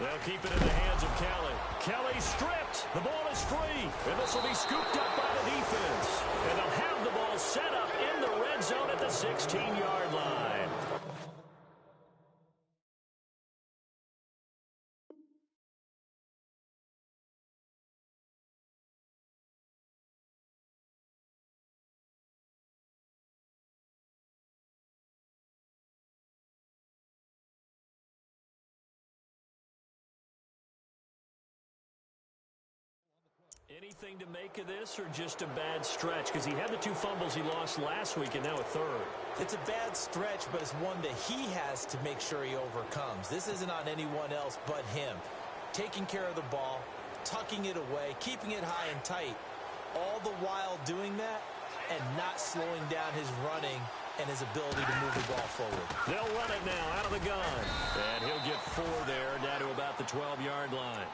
They'll keep it in the hands of Kelly. Kelly stripped. The ball is free. And this will be scooped up by the defense. And they'll have the ball set up in the red zone at the 16-yard line. Anything to make of this or just a bad stretch? Because he had the 2 fumbles he lost last week and now a 3rd. It's a bad stretch, but it's one that he has to make sure he overcomes. This isn't on anyone else but him. Taking care of the ball, tucking it away, keeping it high and tight, all the while doing that and not slowing down his running and his ability to move the ball forward. They'll run it now out of the gun. And he'll get 4 there, down to about the 12-yard line.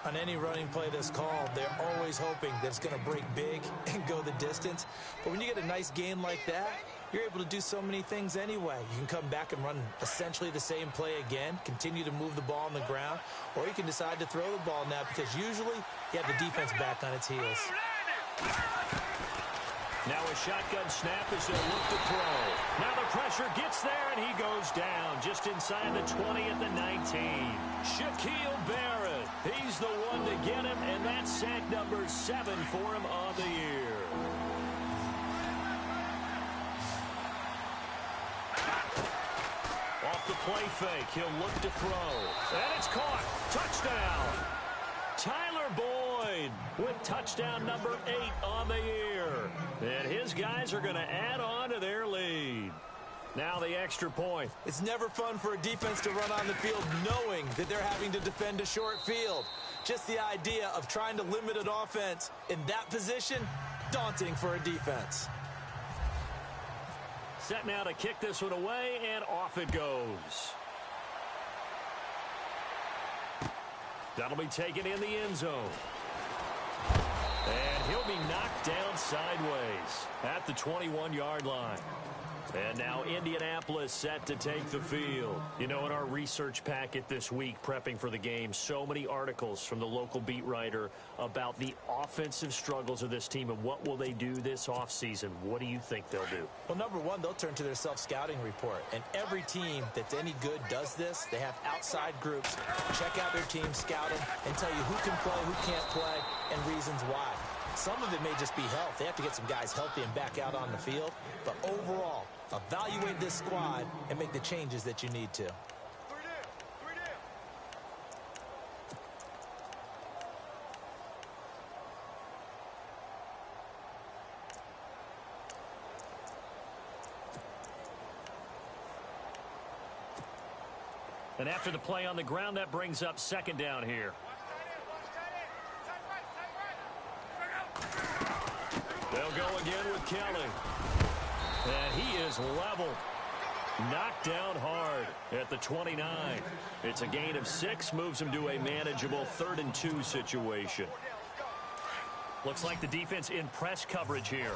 On any running play that's called, they're always hoping that it's going to break big and go the distance. But when you get a nice gain like that, you're able to do so many things anyway. You can come back and run essentially the same play again, continue to move the ball on the ground, or you can decide to throw the ball now because usually you have the defense back on its heels. Now a shotgun snap as they'll look to throw. Now the pressure gets there, and he goes down just inside the 20 at the 19. Shaquille Barrett, he's the one to get him, and that's sack number 7 for him on the year. Off the play fake, he'll look to throw. And it's caught. Touchdown. Tyler Boyd with touchdown number 8 on the year. And his guys are going to add on to their lead. Now the extra point. It's never fun for a defense to run on the field knowing that they're having to defend a short field. Just the idea of trying to limit an offense in that position, daunting for a defense. Set now to kick this one away, and off it goes. That'll be taken in the end zone. And he'll be knocked down sideways at the 21-yard line. And now Indianapolis set to take the field. You know, in our research packet this week, prepping for the game, so many articles from the local beat writer about the offensive struggles of this team and what will they do this offseason. What do you think they'll do? Well, number one, they'll turn to their self-scouting report. And every team that's any good does this. They have outside groups. Check out their team, scout them, and tell you who can play, who can't play, and reasons why. Some of it may just be health. They have to get some guys healthy and back out on the field. But overall, evaluate this squad and make the changes that you need to. And after the play on the ground, that brings up second down here. They'll go again with Kelly. And he is leveled. Knocked down hard at the 29. It's a gain of 6, moves him to a manageable 3rd and 2 situation. Looks like the defense in press coverage here.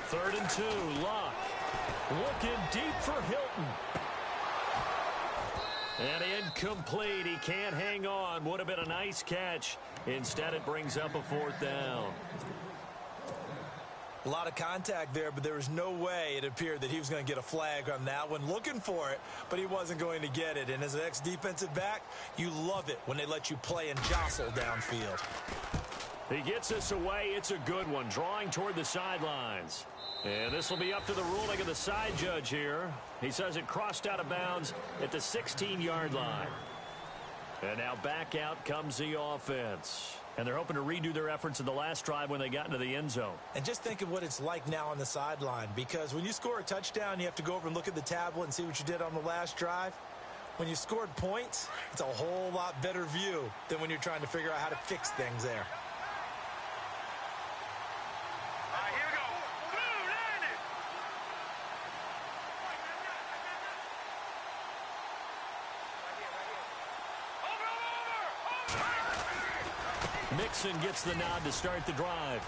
Third and 2, Locke. Looking deep for Hilton. And incomplete. He can't hang on. Would have been a nice catch. Instead, it brings up a 4th down. A lot of contact there, but there was no way it appeared that he was going to get a flag on that one. Looking for it, but he wasn't going to get it. And as an ex-defensive back, you love it when they let you play and jostle downfield. He gets this away. It's a good one. Drawing toward the sidelines. And this will be up to the ruling of the side judge here. He says it crossed out of bounds at the 16-yard line. And now back out comes the offense. And they're hoping to redo their efforts in the last drive when they got into the end zone. And just think of what it's like now on the sideline, because when you score a touchdown, you have to go over and look at the tablet and see what you did on the last drive. When you scored points, it's a whole lot better view than when you're trying to figure out how to fix things there. Mixon gets the nod to start the drive.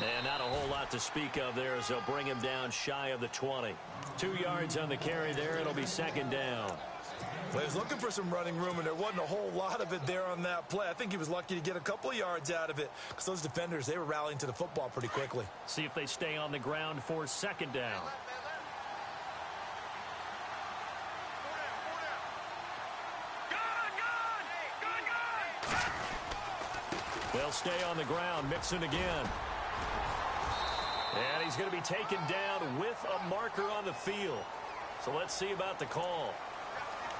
And not a whole lot to speak of there as they'll bring him down shy of the 20. 2 yards on the carry there. It'll be second down. Well, he was looking for some running room, and there wasn't a whole lot of it there on that play. I think he was lucky to get a couple of yards out of it because those defenders, they were rallying to the football pretty quickly. See if they stay on the ground for second down. They'll stay on the ground. Mixon again. And he's going to be taken down with a marker on the field. So let's see about the call.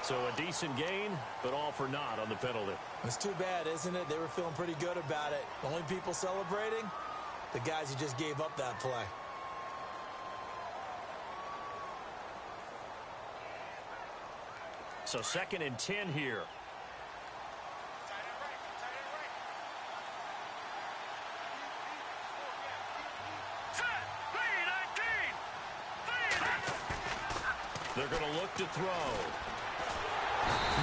So a decent gain, but all for naught on the penalty. It's too bad, isn't it? They were feeling pretty good about it. The only people celebrating, the guys who just gave up that play. So 2nd and 10 here. They're going to look to throw.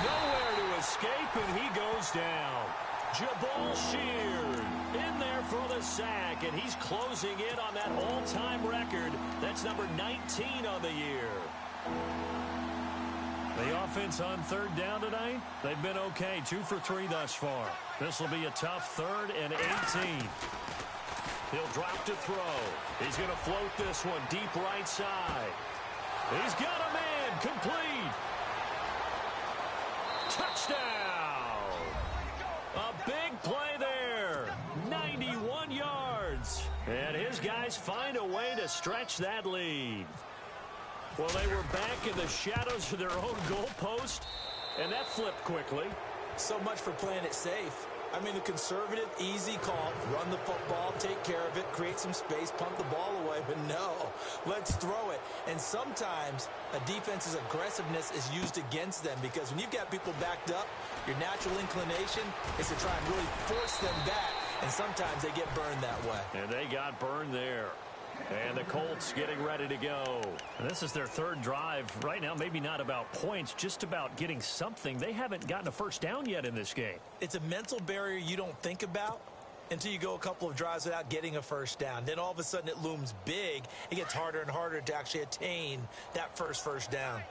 Nowhere to escape, and he goes down. Jabal Sheard in there for the sack, and he's closing in on that all-time record. That's number 19 on the year. The offense on third down tonight, they've been okay. 2 for 3 thus far. This will be a tough 3rd and 18. He'll drop to throw. He's going to float this one deep right side. He's got a man complete. Touchdown. A big play there. 91 yards. And his guys find a way to stretch that lead. Well, they were back in the shadows of their own goalpost, and that flipped quickly. So much for playing it safe. I mean, the conservative, easy call, run the football, take care of it, create some space, punt the ball away. But no, let's throw it. And sometimes a defense's aggressiveness is used against them because when you've got people backed up, your natural inclination is to try and really force them back. And sometimes they get burned that way. And they got burned there. And the Colts getting ready to go. And this is their 3rd drive. Right now, maybe not about points, just about getting something. They haven't gotten a first down yet in this game. It's a mental barrier you don't think about until you go a couple of drives without getting a first down. Then all of a sudden it looms big. It gets harder and harder to actually attain that first down.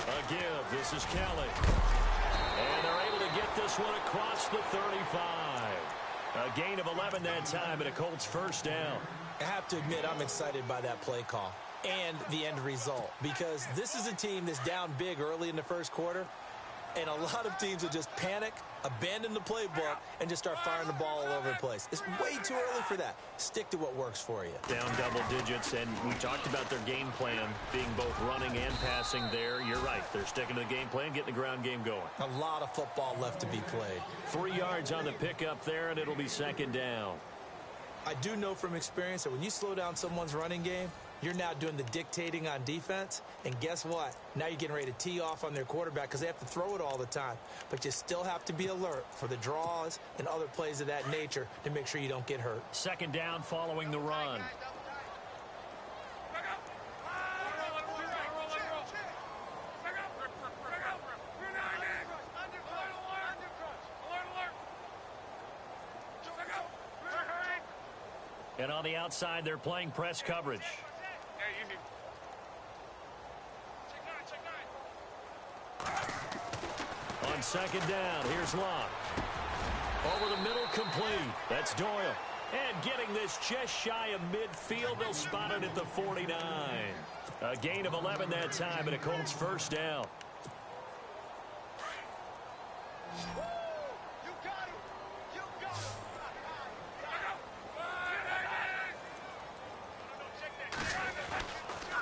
A give. This is Kelly. And they're able to get this one across the 35. A gain of 11 that time and a Colts first down. I have to admit, I'm excited by that play call and the end result because this is a team that's down big early in the first quarter, and a lot of teams will just panic, abandon the playbook, and just start firing the ball all over the place. It's way too early for that. Stick to what works for you. Down double digits, and we talked about their game plan being both running and passing there. You're right. They're sticking to the game plan, getting the ground game going. A lot of football left to be played. 3 yards on the pickup there, and it'll be 2nd down. I do know from experience that when you slow down someone's running game, you're now doing the dictating on defense. And guess what? Now you're getting ready to tee off on their quarterback because they have to throw it all the time. But you still have to be alert for the draws and other plays of that nature to make sure you don't get hurt. 2nd down following the run. And on the outside, they're playing press coverage. On 2nd down, here's Locke. Over the middle, complete. That's Doyle. And getting this just shy of midfield, they'll spot it at the 49. A gain of 11 that time, and a Colts first down.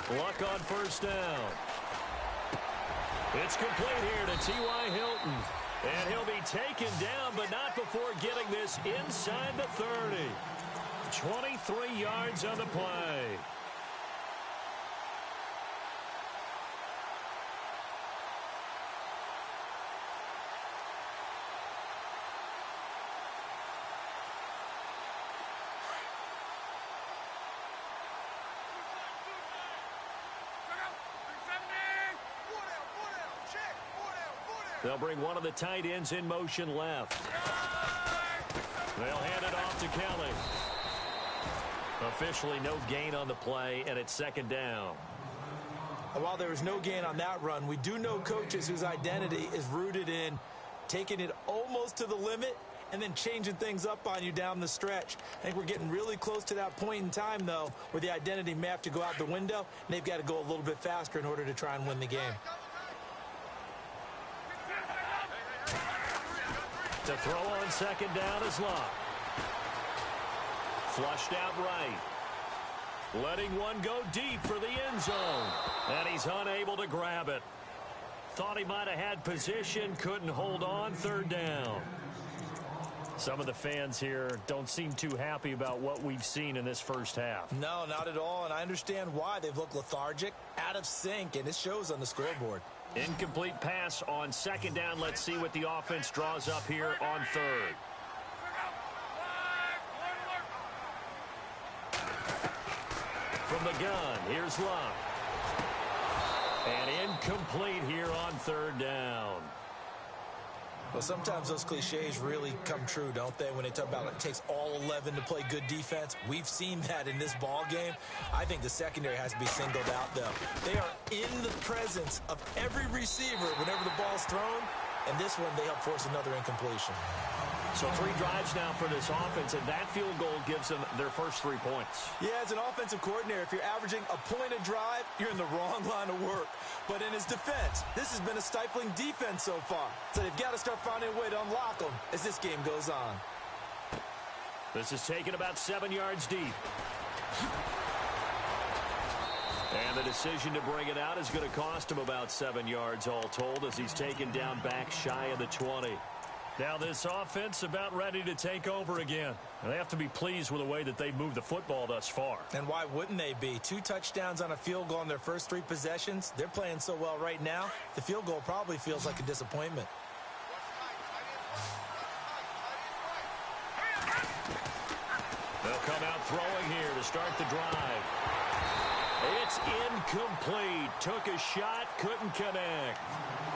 Luck on first down. It's complete here to T.Y. Hilton. And he'll be taken down, but not before getting this inside the 30. 23 yards on the play. They'll bring one of the tight ends in motion left. They'll hand it off to Kelly. Officially no gain on the play, and it's 2nd down. And while there was no gain on that run, we do know coaches whose identity is rooted in taking it almost to the limit and then changing things up on you down the stretch. I think we're getting really close to that point in time, though, where the identity may have to go out the window, and they've got to go a little bit faster in order to try and win the game. To throw on 2nd down is Locke. Flushed out right. Letting one go deep for the end zone. And he's unable to grab it. Thought he might have had position, couldn't hold on. 3rd down. Some of the fans here don't seem too happy about what we've seen in this first half. No, not at all, and I understand why. They've looked lethargic, out of sync, and it shows on the scoreboard. Incomplete pass on 2nd down. Let's see what the offense draws up here on 3rd. from the gun. Here's Luck. And incomplete here on third down. Well, sometimes those cliches really come true, don't they? When they talk about it takes all 11 to play good defense. We've seen that in this ball game. I think the secondary has to be singled out, though. They are in the presence of every receiver whenever the ball's thrown. And this one, they help force another incompletion. So 3 drives now for this offense, and that field goal gives them their first 3 points. Yeah, as an offensive coordinator, if you're averaging a point a drive, you're in the wrong line of work. But in his defense, this has been a stifling defense so far. So they've got to start finding a way to unlock them as this game goes on. This is taken about 7 yards deep. And the decision to bring it out is going to cost him about 7 yards all told as he's taken down back shy of the 20. Now this offense about ready to take over again. And they have to be pleased with the way that they've moved the football thus far. And why wouldn't they be? 2 touchdowns on a field goal in their first 3 possessions. They're playing so well right now, the field goal probably feels like a disappointment. They'll come out throwing here to start the drive. It's incomplete. Took a shot, couldn't connect.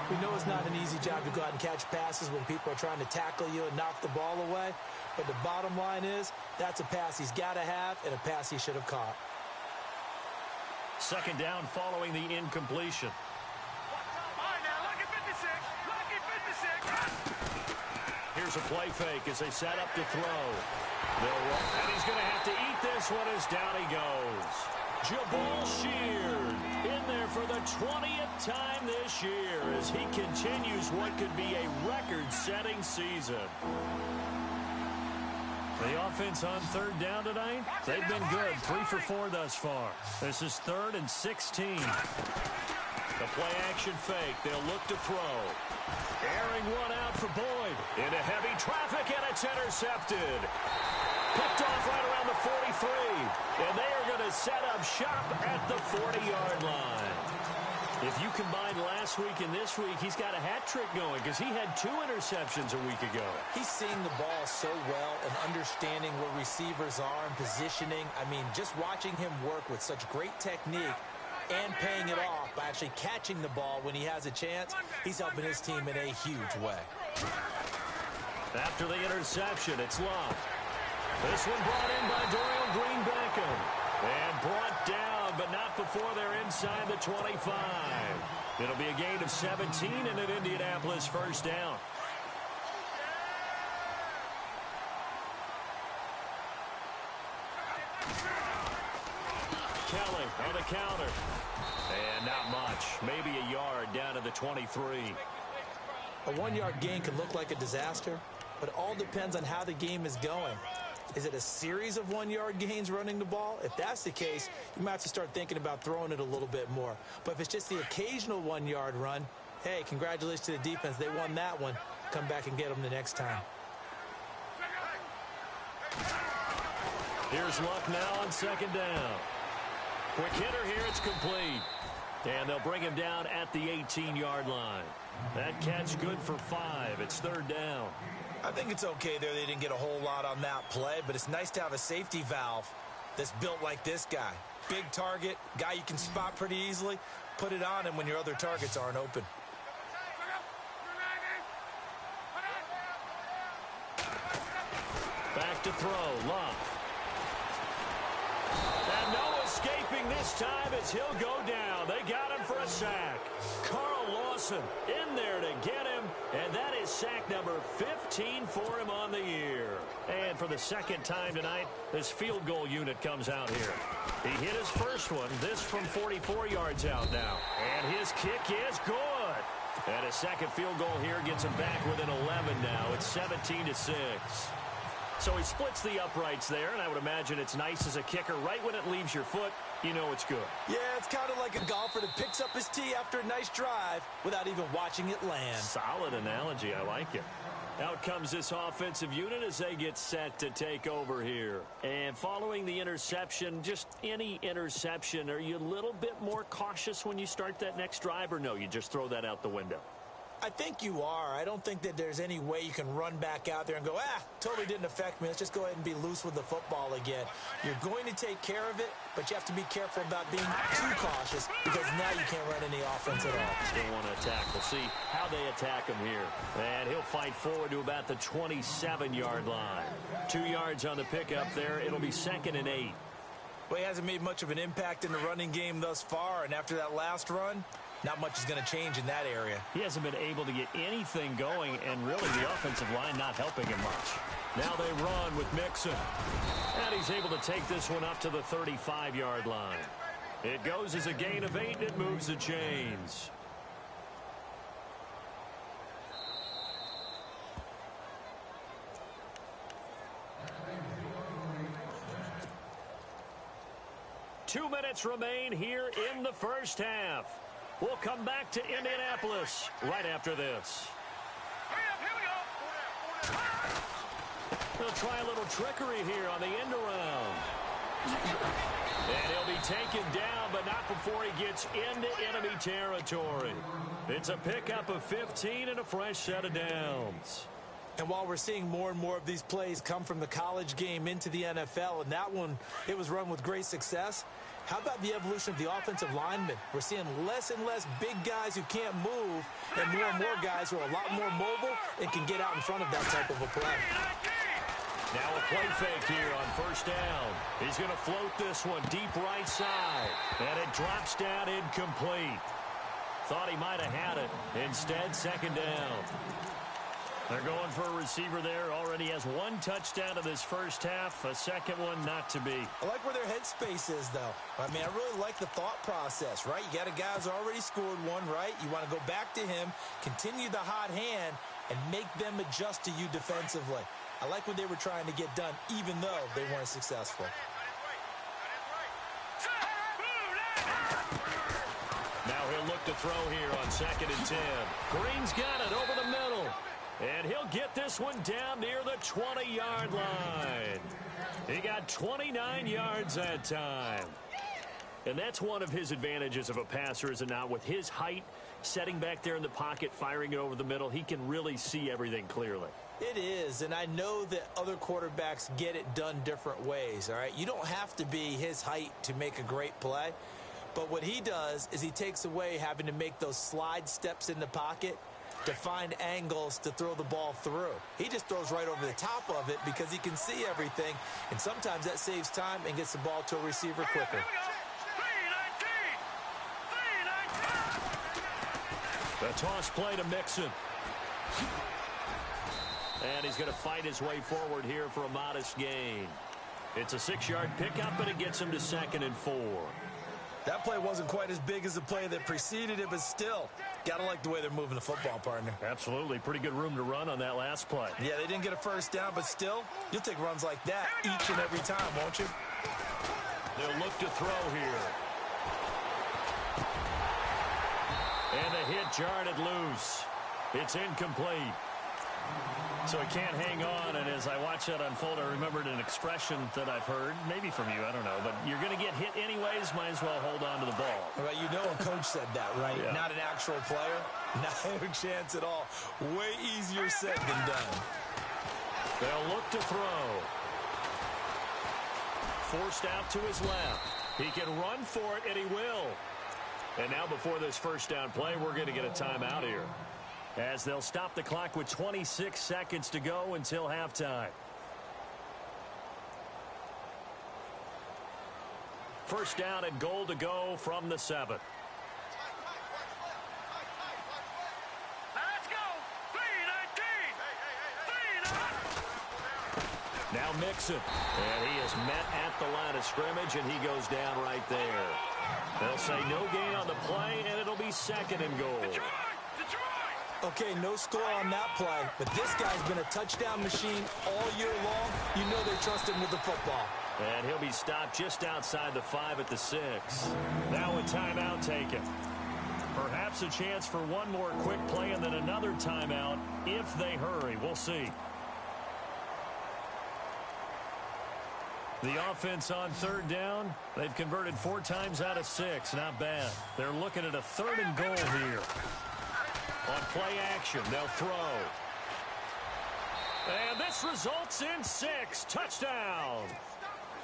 We know it's not an easy job to go out and catch passes when people are trying to tackle you and knock the ball away. But the bottom line is, that's a pass he's got to have and a pass he should have caught. Second down following the incompletion. Here's a play fake as they set up to throw. And he's going to have to eat this one as down he goes. Jabal Sheard in there for the 20th time this year as he continues what could be a record-setting season. The offense on third down tonight, they've been good. 3 for 4 thus far. This is 3rd and 16. The play action fake. They'll look to throw. Airing one out for Boyd. Into heavy traffic, and it's intercepted. Picked off right around the 43. And they are going to set up shop at the 40-yard line. If you combine last week and this week, he's got a hat trick going because he had 2 interceptions a week ago. He's seeing the ball so well and understanding where receivers are and positioning. I mean, just watching him work with such great technique and paying it off by actually catching the ball when he has a chance, he's helping his team in a huge way. After the interception, it's Love. This one brought in by Dorial Green-Beckham. And brought down, but not before they're inside the 25. It'll be a gain of 17 and an Indianapolis first down. Kelly on the counter. And not much. Maybe a yard down to the 23. A 1-yard gain can look like a disaster, but it all depends on how the game is going. Is it a series of 1-yard gains running the ball? If that's the case, you might have to start thinking about throwing it a little bit more. But if it's just the occasional 1-yard run, hey, congratulations to the defense. They won that one. Come back and get them the next time. Here's Luck now on second down. Quick hitter here, it's complete. And they'll bring him down at the 18-yard line. That catch good for 5. It's third down. I think it's okay there. They didn't get a whole lot on that play, but it's nice to have a safety valve that's built like this guy. Big target, guy you can spot pretty easily. Put it on him when your other targets aren't open. Back to throw, Luck. And no escaping this time as he'll go down. They got him for a sack. Carl Lawson in there to get him, and that is sack number 15 for him on the year. And for the second time tonight, this field goal unit comes out here. He hit his first one, this from 44 yards out now. And his kick is good. And a second field goal here gets him back within 11 now. It's 17-6. So he splits the uprights there, and I would imagine it's nice as a kicker. Right when it leaves your foot, you know it's good. Yeah, it's kind of like a golfer that picks up his tee after a nice drive without even watching it land. Solid analogy. I like it. Out comes this offensive unit as they get set to take over here. And following the interception, just any interception, are you a little bit more cautious when you start that next drive, or no, you just throw that out the window? I think you are. I don't think that there's any way you can run back out there and go, totally didn't affect me. Let's just go ahead and be loose with the football again. You're going to take care of it, but you have to be careful about being too cautious because now you can't run any offense at all. Still want to attack. We'll see how they attack him here. And he'll fight forward to about the 27-yard line. 2 yards on the pickup there. It'll be 2nd and 8. Well, he hasn't made much of an impact in the running game thus far, and after that last run, not much is going to change in that area. He hasn't been able to get anything going, and really the offensive line not helping him much. Now they run with Mixon. And he's able to take this one up to the 35-yard line. It goes as a gain of 8, and it moves the chains. Two minutes remain here in the first half. We'll come back to Indianapolis right after this. They'll try a little trickery here on the end around. And he'll be taken down, but not before he gets into enemy territory. It's a pickup of 15 and a fresh set of downs. And while we're seeing more and more of these plays come from the college game into the NFL, and that one, it was run with great success, how about the evolution of the offensive linemen? We're seeing less and less big guys who can't move and more guys who are a lot more mobile and can get out in front of that type of a play. Now a play fake here on first down. He's going to float this one deep right side. And it drops down incomplete. Thought he might have had it. Instead, 2nd down. They're going for a receiver there. Already has 1 touchdown in this first half. A second one not to be. I like where their headspace is, though. I mean, I really like the thought process, right? You got a guy who's already scored one, right? You want to go back to him, continue the hot hand, and make them adjust to you defensively. I like what they were trying to get done, even though they weren't successful. Now he'll look to throw here on 2nd and 10. Green's got it over the middle. And he'll get this one down near the 20-yard line. He got 29 yards that time. And that's one of his advantages of a passer, is it not? With his height, setting back there in the pocket, firing it over the middle, he can really see everything clearly. It is, and I know that other quarterbacks get it done different ways, all right? You don't have to be his height to make a great play. But what he does is he takes away having to make those slide steps in the pocket to find angles to throw the ball through. He just throws right over the top of it because he can see everything, and sometimes that saves time and gets the ball to a receiver quicker. The toss play to Mixon. And he's going to fight his way forward here for a modest gain. It's a 6-yard pickup, and it gets him to 2nd and 4. That play wasn't quite as big as the play that preceded it, but still, got to like the way they're moving the football, partner. Absolutely. Pretty good room to run on that last play. Yeah, they didn't get a first down, but still, you'll take runs like that each and every time, won't you? They'll look to throw here. And the hit jarred it loose. It's incomplete. So he can't hang on, and as I watch that unfold, I remembered an expression that I've heard, maybe from you, I don't know, but you're going to get hit anyways, might as well hold on to the ball. Well, you know a coach said that, right? Yeah. Not an actual player. No chance at all. Way easier said than done. They'll look to throw. Forced out to his left. He can run for it, and he will. And now before this first down play, we're going to get a timeout here, as they'll stop the clock with 26 seconds to go until halftime. First down and goal to go from the 7. Let's go! 3-19! Now Mixon, and he is met at the line of scrimmage, and he goes down right there. They'll say no gain on the play, and it'll be 2nd and goal. Okay, no score on that play, but this guy's been a touchdown machine all year long. You know they trust him with the football. And he'll be stopped just outside the 5 at the 6. Now a timeout taken. Perhaps a chance for one more quick play and then another timeout if they hurry. We'll see. The offense on 3rd down, they've converted 4 times out of 6. Not bad. They're looking at a 3rd and goal here. On play action. They'll throw. And this results in 6. Touchdown.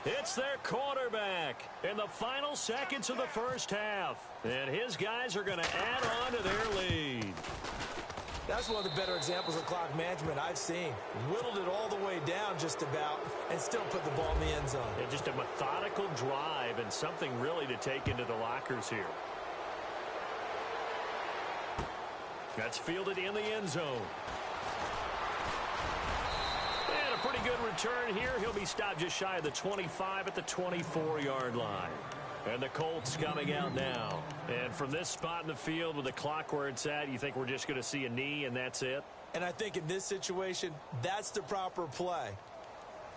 It's their quarterback in the final seconds of the first half. And his guys are going to add on to their lead. That's one of the better examples of clock management I've seen. Whittled it all the way down just about and still put the ball in the end zone. Yeah, just a methodical drive and something really to take into the lockers here. That's fielded in the end zone. And a pretty good return here. He'll be stopped just shy of the 25 at the 24-yard line. And the Colts coming out now. And from this spot in the field with the clock where it's at, you think we're just going to see a knee and that's it? And I think in this situation, that's the proper play.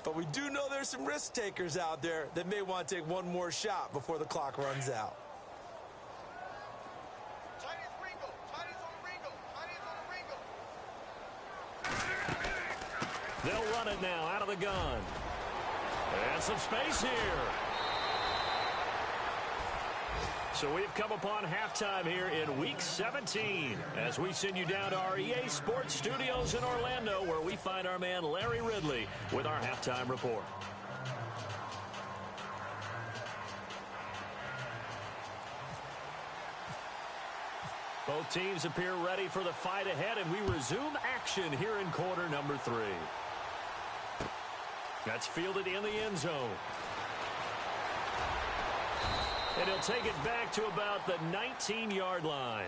But we do know there's some risk takers out there that may want to take one more shot before the clock runs out. They'll run it now out of the gun. And some space here. So we've come upon halftime here in Week 17 as we send you down to our EA Sports Studios in Orlando where we find our man Larry Ridley with our halftime report. Both teams appear ready for the fight ahead, and we resume action here in quarter number 3. That's fielded in the end zone. And he'll take it back to about the 19-yard line.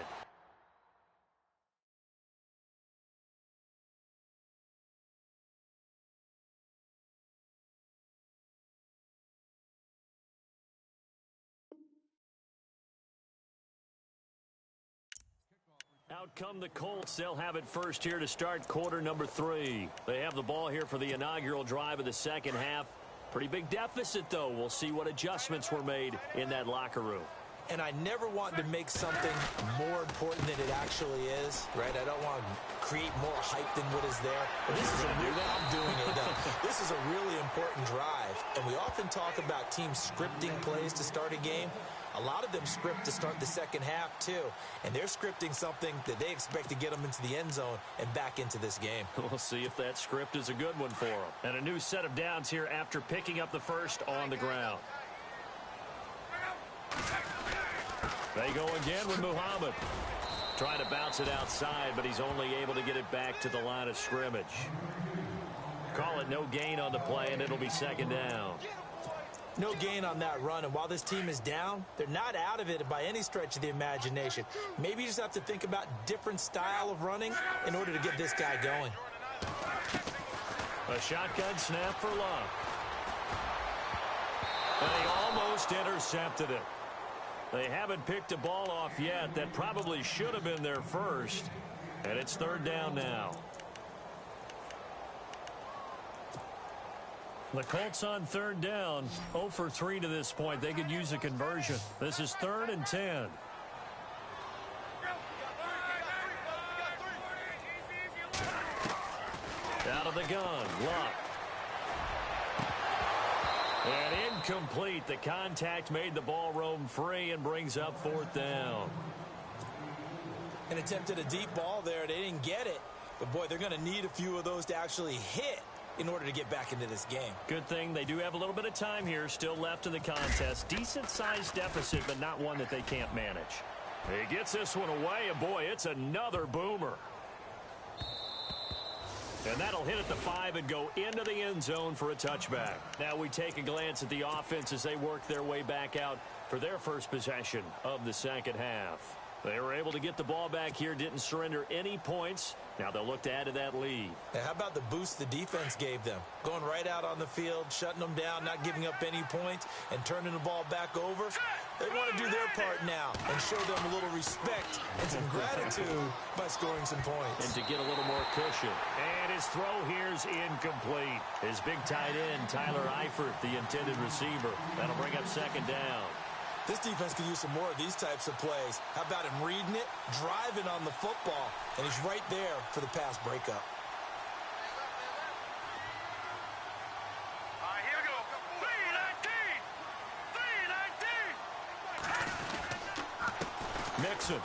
Out come the Colts. They'll have it first here to start quarter number 3. They have the ball here for the inaugural drive of the second half. Pretty big deficit, though. We'll see what adjustments were made in that locker room. And I never want to make something more important than it actually is, right? I don't want to create more hype than what is there. But this is a real, I'm doing it, though. This is a really important drive. And we often talk about teams scripting plays to start a game. A lot of them script to start the second half, too. And they're scripting something that they expect to get them into the end zone and back into this game. We'll see if that script is a good one for them. And a new set of downs here after picking up the first on the ground. They go again with Muhammad. Trying to bounce it outside, but he's only able to get it back to the line of scrimmage. Call it no gain on the play, and it'll be second down. No gain on that run, and while this team is down, they're not out of it by any stretch of the imagination. Maybe you just have to think about different style of running in order to get this guy going. A shotgun snap for Love. And he almost intercepted it. They haven't picked a ball off yet. That probably should have been their first. And it's third down now. The Colts on third down, 0 for 3 to this point. They could use a conversion. This is 3rd and 10. Out of the gun, Luck. And incomplete. The contact made the ball roam free and brings up 4th down. And attempted a deep ball there. They didn't get it. But, boy, they're going to need a few of those to actually hit in order to get back into this game. Good thing they do have a little bit of time here still left in the contest. Decent-sized deficit, but not one that they can't manage. He gets this one away, and boy, it's another boomer. And that'll hit at the 5 and go into the end zone for a touchback. Now we take a glance at the offense as they work their way back out for their first possession of the second half. They were able to get the ball back here, didn't surrender any points. Now they'll look to add to that lead. Now, how about the boost the defense gave them? Going right out on the field, shutting them down, not giving up any points, and turning the ball back over. They want to do their part now and show them a little respect and some gratitude by scoring some points. And to get a little more cushion. And his throw here's incomplete. His big tight end, Tyler Eifert, the intended receiver. That'll bring up second down. This defense could use some more of these types of plays. How about him reading it, driving on the football, and he's right there for the pass breakup. All right, here we go. 3-19. 3-19. Mixon.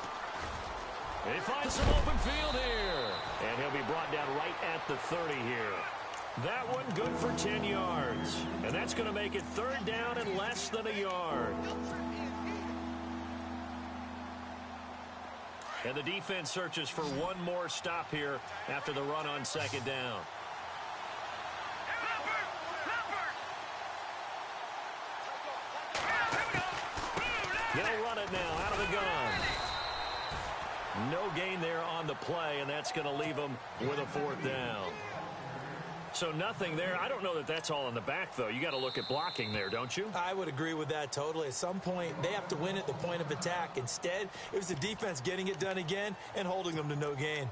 He finds some open field here. And he'll be brought down right at the 30 here. That one good for 10 yards. And that's going to make it 3rd down and less than a yard. And the defense searches for one more stop here after the run on 2nd down. They'll run it now out of the gun. No gain there on the play, and that's going to leave them with a 4th down. So nothing there. I don't know that that's all in the back, though. You got to look at blocking there, don't you? I would agree with that totally. At some point, they have to win at the point of attack. Instead, it was the defense getting it done again and holding them to no gain.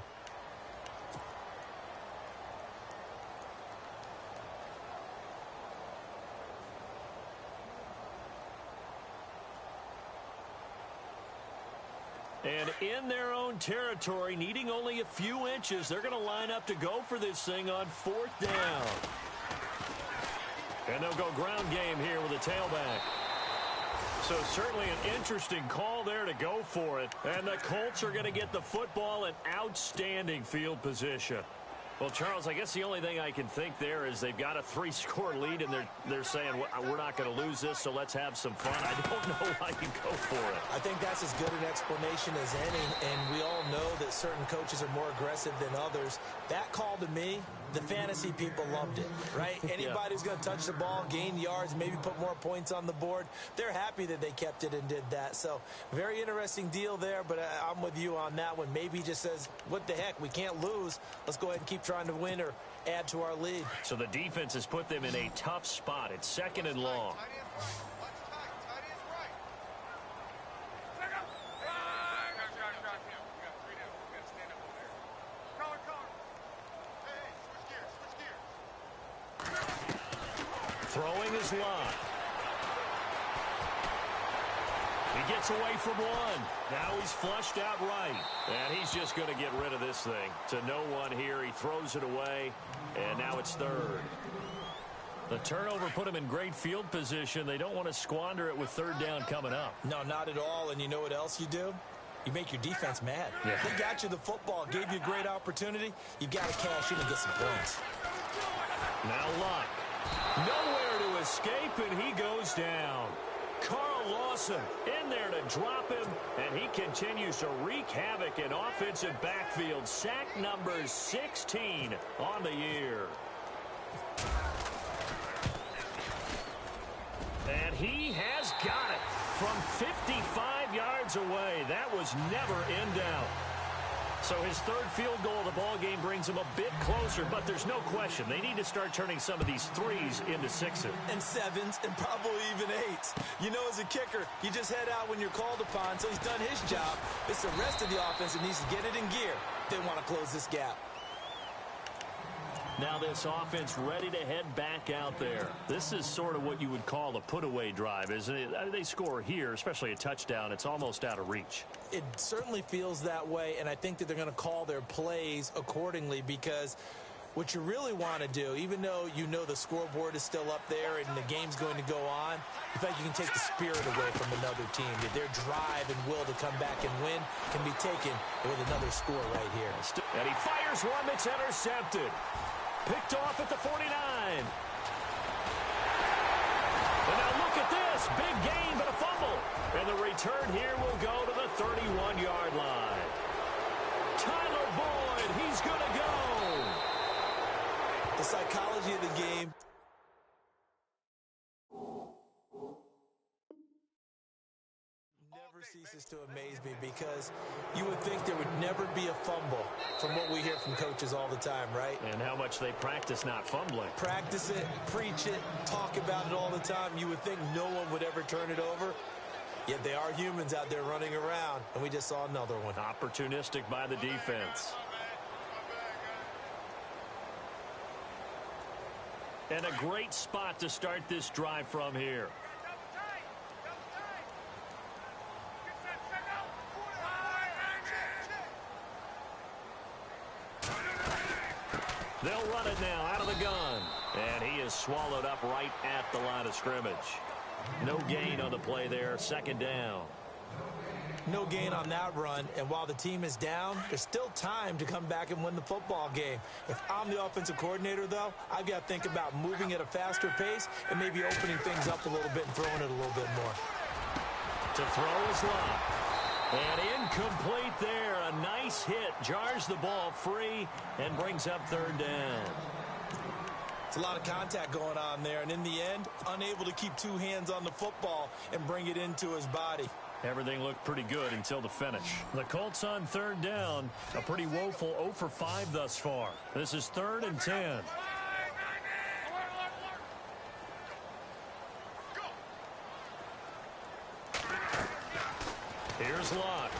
And in their own territory, needing only a few inches, they're going to line up to go for this thing on 4th down. And they'll go ground game here with a tailback. So certainly an interesting call there to go for it. And the Colts are going to get the football in outstanding field position. Well, Charles, I guess the only thing I can think there is they've got a 3-score lead, and they're saying, we're not going to lose this, so let's have some fun. I don't know why you go for it. I think that's as good an explanation as any, and we all know that certain coaches are more aggressive than others. That call to me, the fantasy people loved it, right? Anybody who's going to touch the ball, gain yards, maybe put more points on the board, they're happy that they kept it and did that. So very interesting deal there, but I'm with you on that one. Maybe he just says, what the heck, we can't lose. Let's go ahead and keep trying to win or add to our lead. So the defense has put them in a tough spot. It's 2nd and long. Throwing his line. He gets away from one. Now he's flushed out right. And he's just going to get rid of this thing. To no one here. He throws it away. And now it's 3rd. The turnover put him in great field position. They don't want to squander it with 3rd down coming up. No, not at all. And you know what else you do? You make your defense mad. Yeah. They got you the football, gave you a great opportunity. You got to cash in and get some points. Now Luck. Nowhere to escape, and he goes down. Carl Lawson in there to drop him, and he continues to wreak havoc in offensive backfield. Sack number 16 on the year. And he has got it from 55 yards away. That was never in doubt. So his 3rd field goal of the ball game brings him a bit closer, but there's no question. They need to start turning some of these 3s into 6s. And 7s, and probably even 8s. You know, as a kicker, you just head out when you're called upon, so he's done his job. It's the rest of the offense that needs to get it in gear. They want to close this gap. Now this offense ready to head back out there. This is sort of what you would call a put-away drive, isn't it? They score here, especially a touchdown. It's almost out of reach. It certainly feels that way, and I think that they're going to call their plays accordingly, because what you really want to do, even though you know the scoreboard is still up there and the game's going to go on, in fact, you can take the spirit away from another team. That their drive and will to come back and win can be taken with another score right here. And he fires one that's intercepted. Picked off at the 49. And now look at this. Big gain, but a fumble. And the return here will go to the 31-yard line. Tyler Boyd, he's going to go. The psychology of the game. Never ceases to amaze me, because you would think there would never be a fumble from what we hear from coaches all the time, right? And how much they practice not fumbling. Practice it, preach it, talk about it all the time. You would think no one would ever turn it over. Yet they are humans out there running around, and we just saw another one. Opportunistic by the defense. And a great spot to start this drive from here. They'll run it now out of the gun. And he is swallowed up right at the line of scrimmage. No gain on the play there. 2nd down. No gain on that run, and while the team is down, there's still time to come back and win the football game. If I'm the offensive coordinator, though, I've got to think about moving at a faster pace and maybe opening things up a little bit and throwing it a little bit more. To throw is Locke. And incomplete there. A nice hit. Jars the ball free and brings up third down. It's a lot of contact going on there, and in the end, unable to keep two hands on the football and bring it into his body. Everything looked pretty good until the finish. The Colts on third down. A pretty woeful 0 for 5 thus far. This is 3rd and 10. Here's Locke.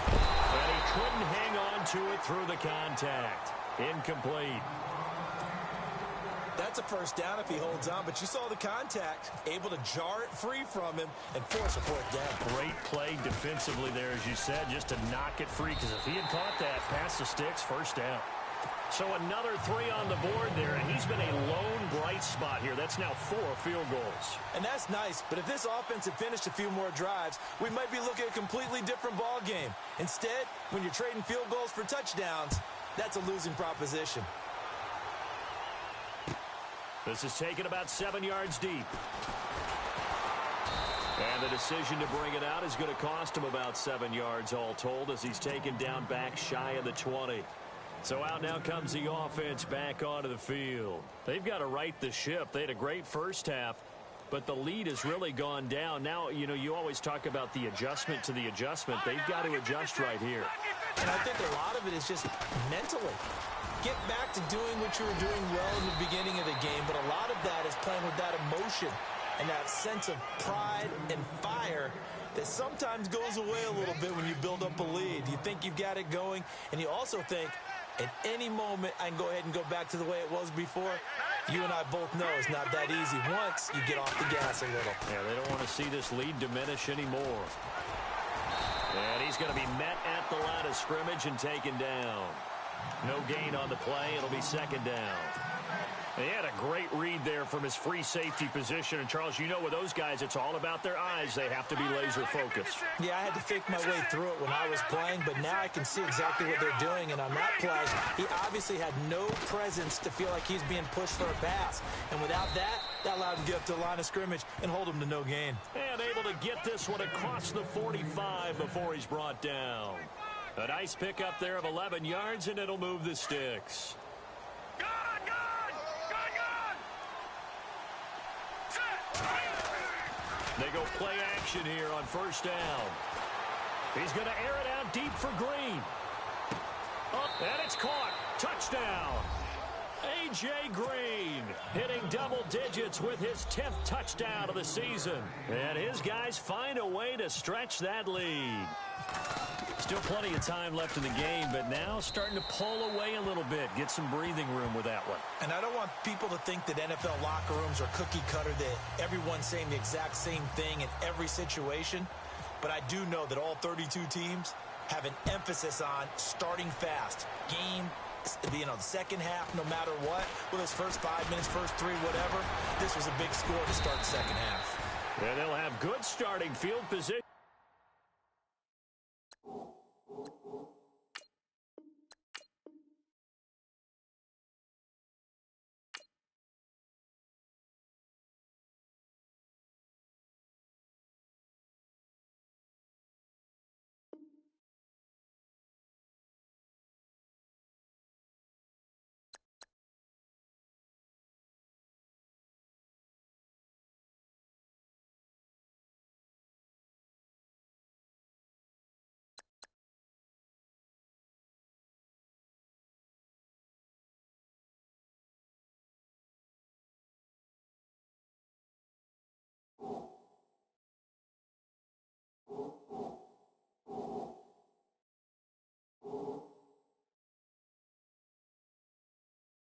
And he couldn't hang on to it through the contact. Incomplete. That's a first down if he holds on, but you saw the contact, able to jar it free from him and force a fourth down. Great play defensively there, as you said, just to knock it free, because if he had caught that past the sticks, first down. So another 3 on the board there, and he's been a lone bright spot here. That's now 4 field goals. And that's nice, but if this offense had finished a few more drives, we might be looking at a completely different ball game. Instead, when you're trading field goals for touchdowns, that's a losing proposition. This is taken about 7 yards deep. And the decision to bring it out is going to cost him about 7 yards all told, as he's taken down back shy of the 20. So out now comes the offense back onto the field. They've got to right the ship. They had a great first half, but the lead has really gone down. Now, you know, you always talk about the adjustment to the adjustment. They've got to adjust right here. And I think a lot of it is just mentally. Get back to doing what you were doing well in the beginning of the game, but a lot of that is playing with that emotion and that sense of pride and fire that sometimes goes away a little bit when you build up a lead. You think you've got it going, and you also think, at any moment, I can go ahead and go back to the way it was before. You and I both know it's not that easy once you get off the gas a little. Yeah, they don't want to see this lead diminish anymore. And he's going to be met at the line of scrimmage and taken down. No gain on the play. It'll be second down. He had a great read there from his free safety position. And, Charles, you know with those guys, it's all about their eyes. They have to be laser-focused. Yeah, I had to fake my way through it when I was playing, but now I can see exactly what they're doing. And on that play, he obviously had no presence to feel like he's being pushed for a pass. And without that, that allowed him to get up to the line of scrimmage and hold him to no gain. And able to get this one across the 45 before he's brought down. A nice pickup there of 11 yards, and it'll move the sticks. They go play action here on first down. He's going to air it out deep for Green. Oh, and it's caught. Touchdown. A.J. Green hitting double digits with his 10th touchdown of the season. And his guys find a way to stretch that lead. Still plenty of time left in the game, but now starting to pull away a little bit, get some breathing room with that one. And I don't want people to think that NFL locker rooms are cookie cutter, that everyone's saying the exact same thing in every situation. But I do know that all 32 teams have an emphasis on starting fast. Game, you know, the second half, no matter what, whether it's first 5 minutes, first 3, whatever, this was a big score to start the second half. And they'll have good starting field position.